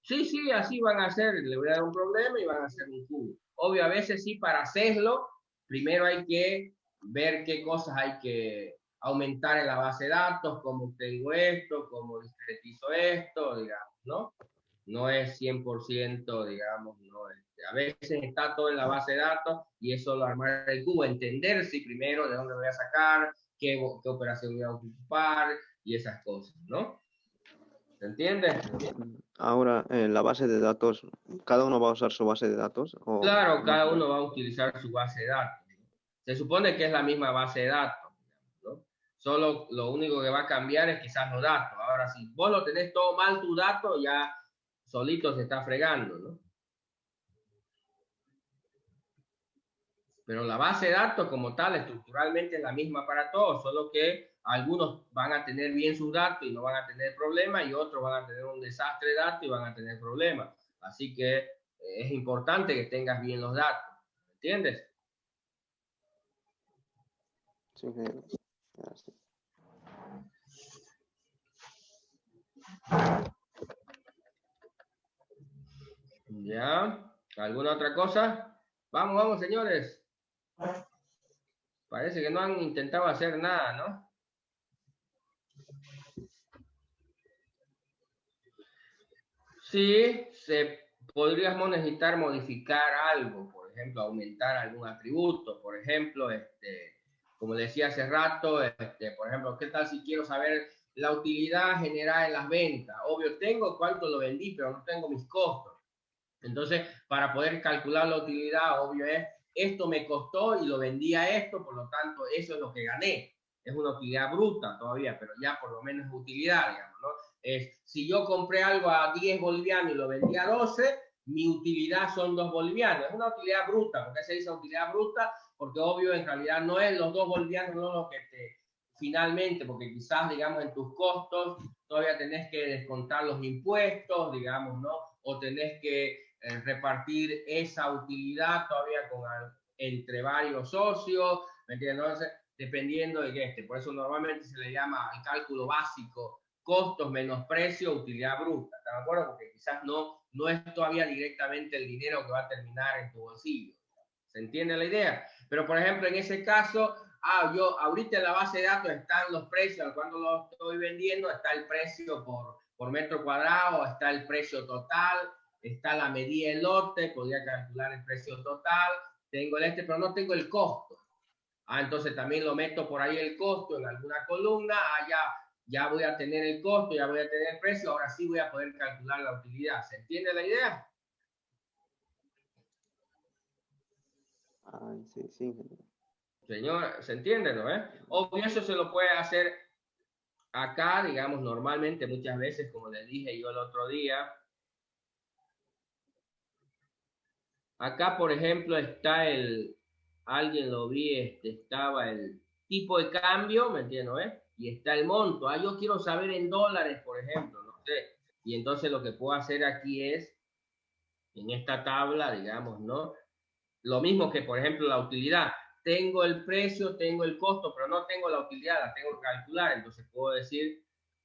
Sí, así van a hacer. Le voy a dar un problema y van a hacer un cubo. Obvio, a veces sí, para hacerlo, primero hay que ver qué cosas hay que aumentar en la base de datos, cómo tengo esto, cómo discretizo esto, digamos, ¿no? No es 100%, digamos, no. A veces está todo en la base de datos y es solo armar el cubo, entender si primero de dónde voy a sacar, qué operación voy a ocupar y esas cosas, ¿no? ¿Se entiende? Ahora, la base de datos, ¿cada uno va a usar su base de datos? ¿O Claro, no? cada uno va a utilizar su base de datos. Se supone que es la misma base de datos, ¿no? Solo lo único que va a cambiar es quizás los datos. Ahora, si vos lo tenés todo mal tu dato, ya solito se está fregando, ¿no? Pero la base de datos como tal, estructuralmente es la misma para todos, solo que algunos van a tener bien sus datos y no van a tener problemas, y otros van a tener un desastre de datos y van a tener problemas. Así que es importante que tengas bien los datos, ¿entiendes? Sí, sí. ¿Ya? ¿Alguna otra cosa? Vamos, señores. Parece que no han intentado hacer nada, ¿no? Sí, podrías necesitar modificar algo, por ejemplo, aumentar algún atributo, por ejemplo, como decía hace rato, por ejemplo, ¿qué tal si quiero saber la utilidad generada en las ventas? Obvio, tengo cuánto lo vendí, pero no tengo mis costos. Entonces, para poder calcular la utilidad, obvio es, esto me costó y lo vendí a esto, por lo tanto, eso es lo que gané. Es una utilidad bruta todavía, pero ya por lo menos es utilidad, digamos, ¿no? Si yo compré algo a 10 bolivianos y lo vendí a 12, mi utilidad son 2 bolivianos. Es una utilidad bruta. ¿Por qué se dice utilidad bruta? Porque obvio, en realidad no es los 2 bolivianos, no lo que te finalmente, porque quizás, digamos, en tus costos todavía tenés que descontar los impuestos, digamos, ¿no? O tenés que repartir esa utilidad todavía entre varios socios, ¿me entiendes? Entonces, dependiendo de qué por eso normalmente se le llama el cálculo básico, costos menos precio, utilidad bruta, ¿están de acuerdo? Porque quizás no es todavía directamente el dinero que va a terminar en tu bolsillo. ¿Se entiende la idea? Pero, por ejemplo, en ese caso, yo ahorita en la base de datos están los precios, cuando lo estoy vendiendo, está el precio por metro cuadrado, está el precio total, está la medida del lote, podría calcular el precio total, tengo pero no tengo el costo. Entonces también lo meto por ahí el costo en alguna columna, ya voy a tener el costo, ya voy a tener el precio, ahora sí voy a poder calcular la utilidad. ¿Se entiende la idea? Sí, sí. Señor, ¿se entiende, no? Obvio, eso se lo puede hacer acá, digamos, normalmente, muchas veces, como les dije yo el otro día. Acá, por ejemplo, está alguien lo vi, estaba el tipo de cambio, ¿me entiendes? Y está el monto. Yo quiero saber en dólares, por ejemplo, no sé. Y entonces lo que puedo hacer aquí es, en esta tabla, digamos, ¿no? Lo mismo que, por ejemplo, la utilidad. Tengo el precio, tengo el costo, pero no tengo la utilidad, la tengo que calcular. Entonces puedo decir,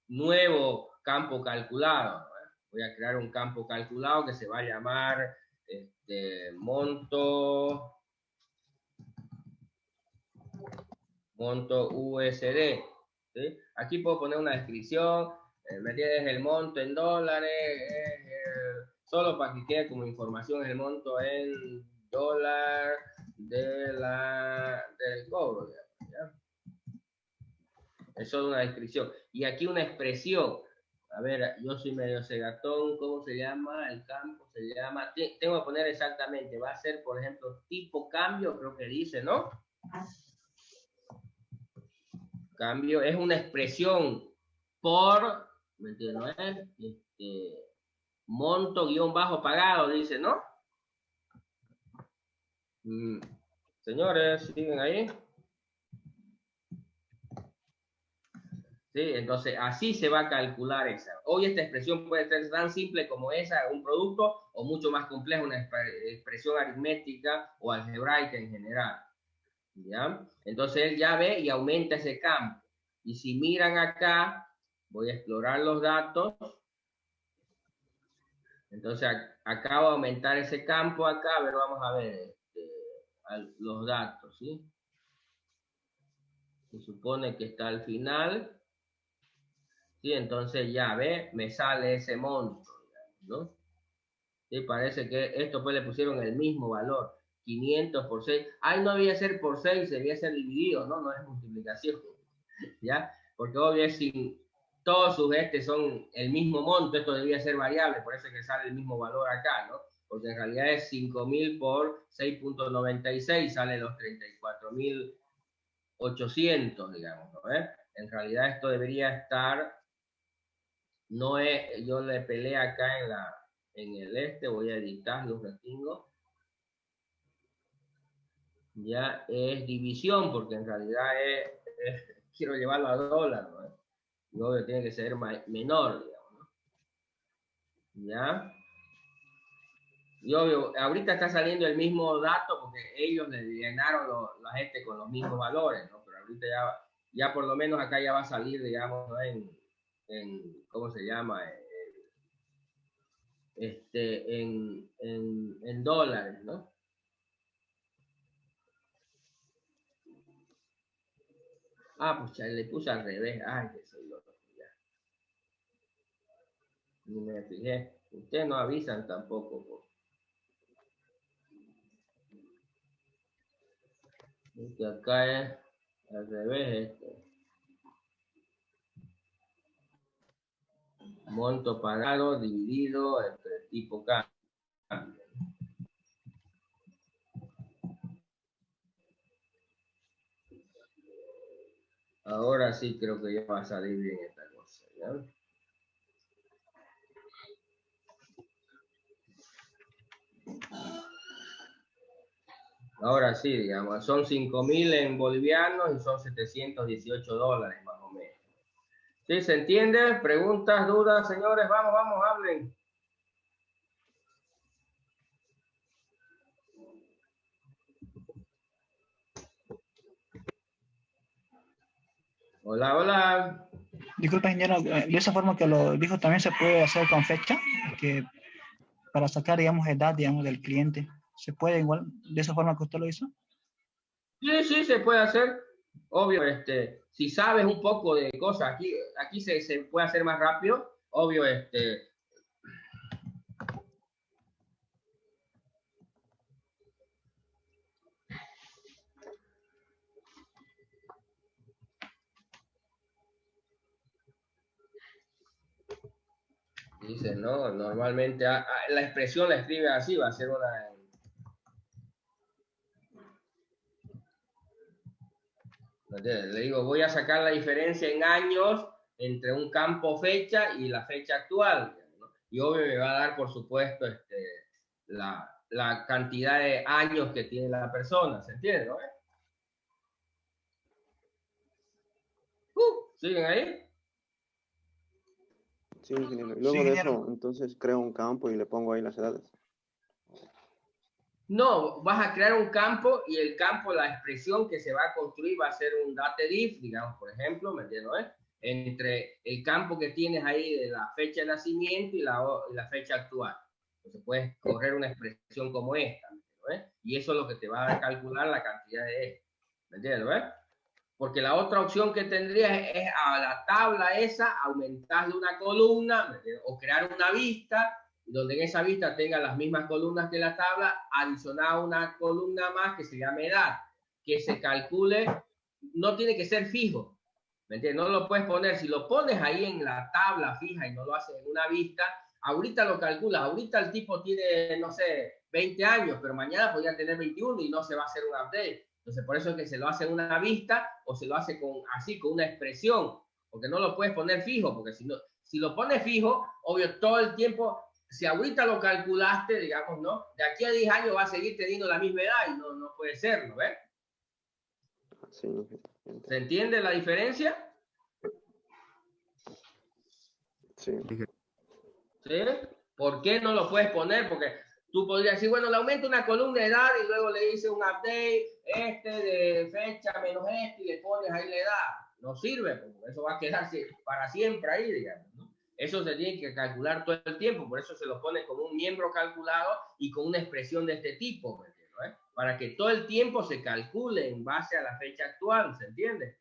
nuevo campo calculado, ¿no? Voy a crear un campo calculado que se va a llamar monto USD. ¿Sí? Aquí puedo poner una descripción, ¿me entiendes? El monto en dólares, solo para que quede como información el monto en dólar del cobro. ¿Ya? Es solo una descripción. Y aquí una expresión. A ver, yo soy medio cegatón, ¿cómo se llama? El campo se llama, tengo que poner exactamente, va a ser, por ejemplo, tipo cambio, creo que dice, ¿no? Cambio, es una expresión por, ¿me entiendes? Monto guión bajo pagado, dice, ¿no? Señores, ¿siguen ahí? ¿Sí? Entonces, así se va a calcular esa. Hoy esta expresión puede ser tan simple como esa, un producto, o mucho más compleja, una expresión aritmética o algebraica en general. ¿Ya? Entonces, él ya ve y aumenta ese campo. Y si miran acá, voy a explorar los datos. Entonces, acá va a aumentar ese campo acá. A ver, vamos a ver los datos, ¿sí? Se supone que está al final. Sí, entonces ya ve, me sale ese monto, ¿no? Sí, parece que esto pues le pusieron el mismo valor, 500 por 6. No debía ser por 6, debía ser dividido, ¿no? No es multiplicación, ¿ya? Porque obvio es sin todos sus son el mismo monto, esto debía ser variable, por eso es que sale el mismo valor acá, ¿no? Porque en realidad es 5.000 por 6.96, sale los 34.800, digamos, ¿no? En realidad esto debería estar... No es, yo le peleé acá en el voy a editarlo un ratingo. Ya es división, porque en realidad quiero llevarlo a dólar, ¿no? Y obvio tiene que ser menor, digamos, ¿no? Ya. Y obvio, ahorita está saliendo el mismo dato porque ellos le llenaron la gente con los mismos valores, ¿no? Pero ahorita ya por lo menos acá ya va a salir, digamos, ¿no? ¿Cómo se llama? En dólares, ¿no? Pues ya le puse al revés. Que soy loco. Ya. Ni me fijé. Ustedes no avisan tampoco. Que acá es al revés. Monto pagado dividido entre tipo cambio. Ahora sí creo que ya va a salir bien esta cosa, ¿ya? Ahora sí, digamos, son 5.000 en bolivianos y son $718 más o menos. ¿Sí se entiende? ¿Preguntas, dudas, señores? Vamos, vamos, hablen. Hola, hola. Disculpa, ingeniero, de esa forma que lo dijo también se puede hacer con fecha, que para sacar, digamos, edad, digamos, del cliente. ¿Se puede igual, de esa forma que usted lo hizo? Sí, sí, se puede hacer. Obvio, si sabes un poco de cosas, aquí se puede hacer más rápido. Obvio, dice, ¿no? Normalmente la expresión la escribe así, va a ser una... Le digo, voy a sacar la diferencia en años entre un campo fecha y la fecha actual, ¿no? Y obvio me va a dar, por supuesto, la cantidad de años que tiene la persona, ¿se entiende, no? ¿Siguen ahí? Sí, ingeniero. Y Sí, luego de ingeniero. eso, entonces creo un campo y le pongo ahí las edades. No, vas a crear un campo y el campo, la expresión que se va a construir va a ser un date-diff, digamos, por ejemplo, ¿me entiendes? Entre el campo que tienes ahí de la fecha de nacimiento y la fecha actual. Entonces puedes correr una expresión como esta, ¿no? Y eso es lo que te va a calcular la cantidad de esto, ¿me entiendes? ¿No? Porque la otra opción que tendrías es a la tabla esa aumentarle una columna o crear una vista donde en esa vista tenga las mismas columnas que la tabla, adicionar una columna más que se llame edad, que se calcule, no tiene que ser fijo, ¿me entiendes? No lo puedes poner, si lo pones ahí en la tabla fija y no lo haces en una vista, ahorita lo calculas, ahorita el tipo tiene, no sé, 20 años, pero mañana podría tener 21 y no se va a hacer un update. Entonces, por eso es que se lo hace en una vista o se lo hace así, con una expresión, porque no lo puedes poner fijo, porque si lo pones fijo, obvio, todo el tiempo, si ahorita lo calculaste, digamos, ¿no? De aquí a 10 años va a seguir teniendo la misma edad y no puede ser, ¿no ves? Sí, ¿Se entiende la diferencia? sí. ¿Sí? ¿Por qué no lo puedes poner? Porque tú podrías decir, bueno, le aumento una columna de edad y luego le hice un update, de fecha menos y le pones ahí la edad. No sirve, porque eso va a quedarse para siempre ahí, digamos, ¿no? Eso se tiene que calcular todo el tiempo, por eso se lo pone como un miembro calculado y con una expresión de este tipo, ¿me entiendes? Para que todo el tiempo se calcule en base a la fecha actual, ¿se entiende?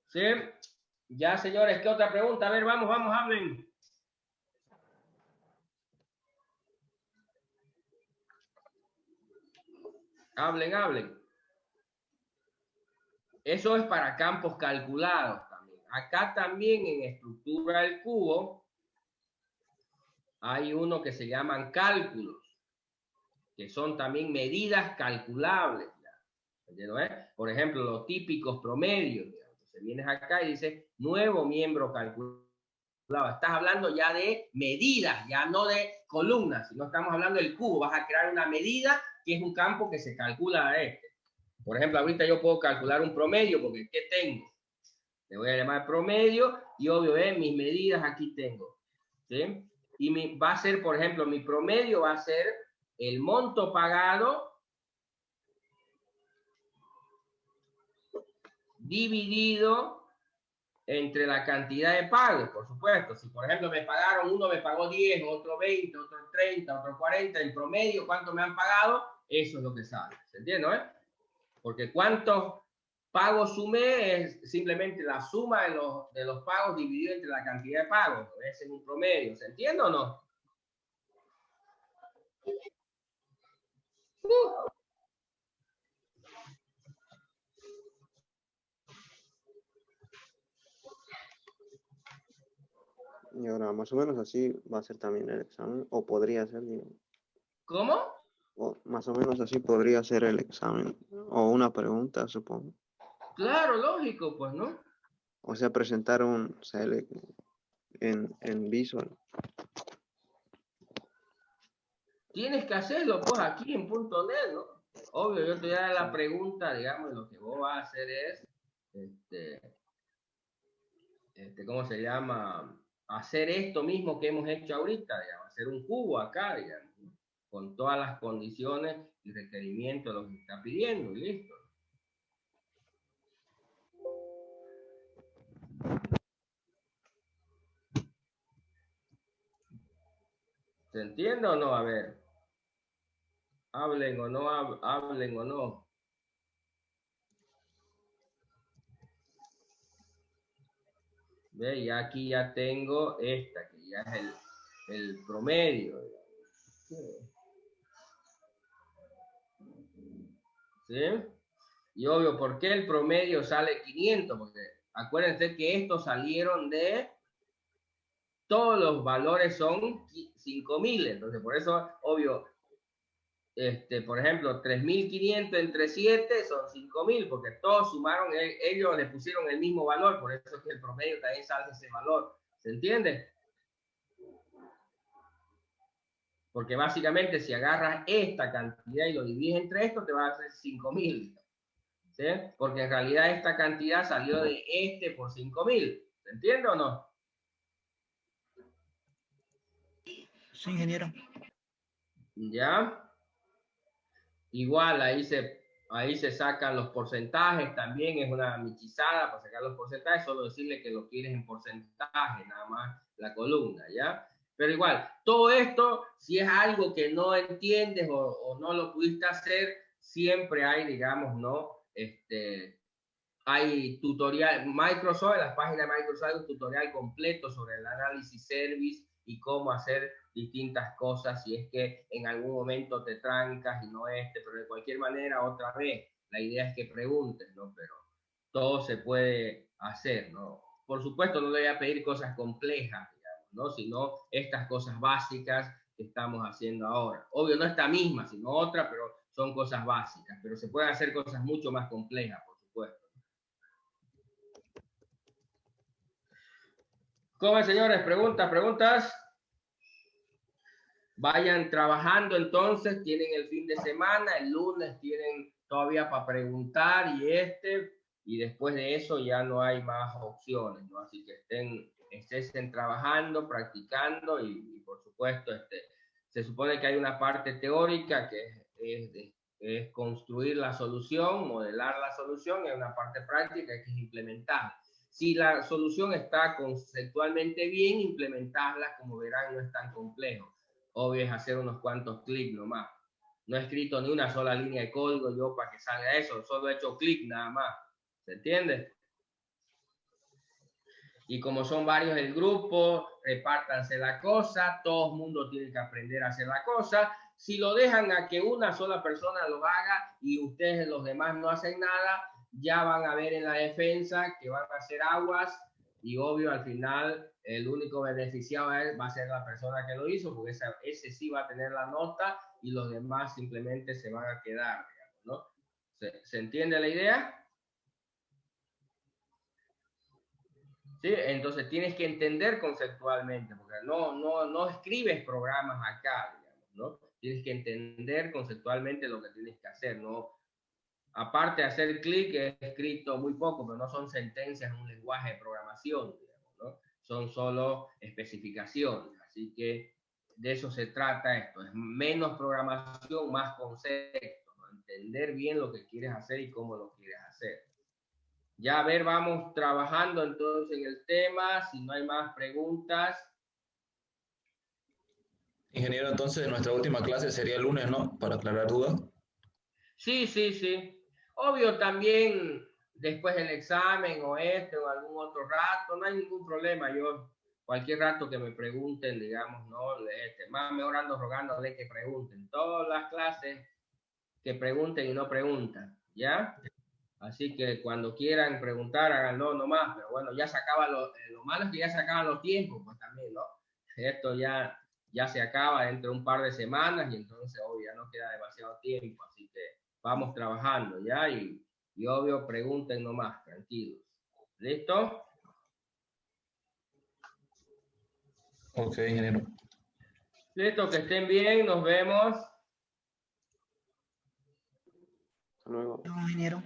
¿Sí? Ya, señores, ¿qué otra pregunta? A ver, vamos, hablen. Hablen. Eso es para campos calculados también. Acá también en estructura del cubo hay uno que se llaman cálculos, que son también medidas calculables. ¿Entiendes? Por ejemplo, los típicos promedios. Entonces vienes acá y dices nuevo miembro calculado. Estás hablando ya de medidas, ya no de columnas, sino estamos hablando del cubo. Vas a crear una medida que es un campo que se calcula a este. Por ejemplo, ahorita yo puedo calcular un promedio, porque ¿qué tengo? Le voy a llamar promedio y obvio, mis medidas aquí tengo. ¿Sí? Y va a ser, por ejemplo, mi promedio va a ser el monto pagado dividido entre la cantidad de pagos, por supuesto. Si, por ejemplo, uno me pagó 10, otro 20, otro 30, otro 40, en promedio, ¿cuánto me han pagado? Eso es lo que sale. ¿Se entiende, no? Porque cuántos pagos sumé es simplemente la suma de los pagos dividido entre la cantidad de pagos. Es en un promedio. ¿Se entiende o no? Y ahora, más o menos así va a ser también el examen, o podría ser, digamos. ¿Cómo? O más o menos así podría ser el examen, o una pregunta, supongo. Claro, lógico, pues, ¿no? O sea, presentar un select en Visual. Tienes que hacerlo, pues, aquí en .NET, ¿no? Obvio, yo te voy a dar la pregunta, digamos, lo que vos vas a hacer es, ¿cómo se llama? Hacer esto mismo que hemos hecho ahorita, digamos, hacer un cubo acá, digamos, ¿no? Con todas las condiciones y requerimientos de lo que está pidiendo, y listo. ¿Se entiende o no? A ver, hablen o no, hablen o no. ¿Ve? Y aquí ya tengo esta, que ya es el promedio, digamos. ¿Sí? Y obvio, ¿por qué el promedio sale 500? Porque acuérdense que estos salieron de todos los valores son 5000, entonces por eso, obvio, por ejemplo, 3500 entre 7 son 5000, porque todos sumaron, ellos le pusieron el mismo valor, por eso es que el promedio también sale ese valor, ¿se entiende? Porque básicamente si agarras esta cantidad y lo divides entre esto, te va a hacer 5000, ¿sí? Porque en realidad esta cantidad salió de por 5000, ¿se entiende o no? Sí, ingeniero. ¿Ya? Igual ahí se sacan los porcentajes, también es una michizada para sacar los porcentajes, solo decirle que lo quieres en porcentaje, nada más la columna, ¿ya? Pero igual, todo esto, si es algo que no entiendes o no lo pudiste hacer, siempre hay, digamos, ¿no? Hay tutorial, Microsoft, en las páginas de Microsoft hay un tutorial completo sobre el análisis service y cómo hacer distintas cosas si es que en algún momento te trancas y no pero de cualquier manera, otra vez, la idea es que preguntes, ¿no? Pero todo se puede hacer, ¿no? Por supuesto, no le voy a pedir cosas complejas, digamos, ¿no? Sino estas cosas básicas que estamos haciendo ahora. Obvio, no esta misma, sino otra, pero son cosas básicas, pero se pueden hacer cosas mucho más complejas, por supuesto. ¿Cómo, señores? ¿Preguntas? Vayan trabajando entonces, tienen el fin de semana, el lunes tienen todavía para preguntar y después de eso ya no hay más opciones, ¿no? Así que estén trabajando, practicando y por supuesto, se supone que hay una parte teórica que es construir la solución, modelar la solución, y hay una parte práctica que es implementar. Si la solución está conceptualmente bien, implementarla, como verán, no es tan complejo. Obvio es hacer unos cuantos clics nomás. No he escrito ni una sola línea de código yo para que salga eso, solo he hecho clic nada más. ¿Se entiende? Y como son varios el grupo, repártanse la cosa, todo el mundo tiene que aprender a hacer la cosa. Si lo dejan a que una sola persona lo haga y ustedes los demás no hacen nada, ya van a ver en la defensa que van a hacer aguas y obvio al final el único beneficiado va a ser la persona que lo hizo, porque ese sí va a tener la nota y los demás simplemente se van a quedar, digamos, ¿no? ¿Se entiende la idea? ¿Sí? Entonces tienes que entender conceptualmente, porque no escribes programas acá, digamos, ¿no? Tienes que entender conceptualmente lo que tienes que hacer, ¿no? Aparte de hacer clic, he escrito muy poco, pero no son sentencias en un lenguaje de programación, digamos, ¿no? Son solo especificaciones, así que de eso se trata esto, es menos programación, más concepto, ¿no? Entender bien lo que quieres hacer y cómo lo quieres hacer. Ya, a ver, vamos trabajando entonces en el tema, si no hay más preguntas. Ingeniero, entonces nuestra última clase sería el lunes, ¿no? Para aclarar dudas. Sí. Obvio también después del examen o o algún otro rato, no hay ningún problema. Yo, cualquier rato que me pregunten, digamos, no, más mejor ando rogándole que pregunten. Todas las clases que pregunten y no preguntan, ¿ya? Así que cuando quieran preguntar, háganlo nomás. Pero bueno, ya se acaba lo malo es que ya se acaban los tiempos, pues también, ¿no? Esto ya se acaba dentro de un par de semanas y entonces, obvio, ya no queda demasiado tiempo. Así que vamos trabajando, ¿ya? Y obvio, pregunten nomás, tranquilos. ¿Listo? Ok, ingeniero. Listo, que estén bien, nos vemos. Hasta luego. Ingeniero.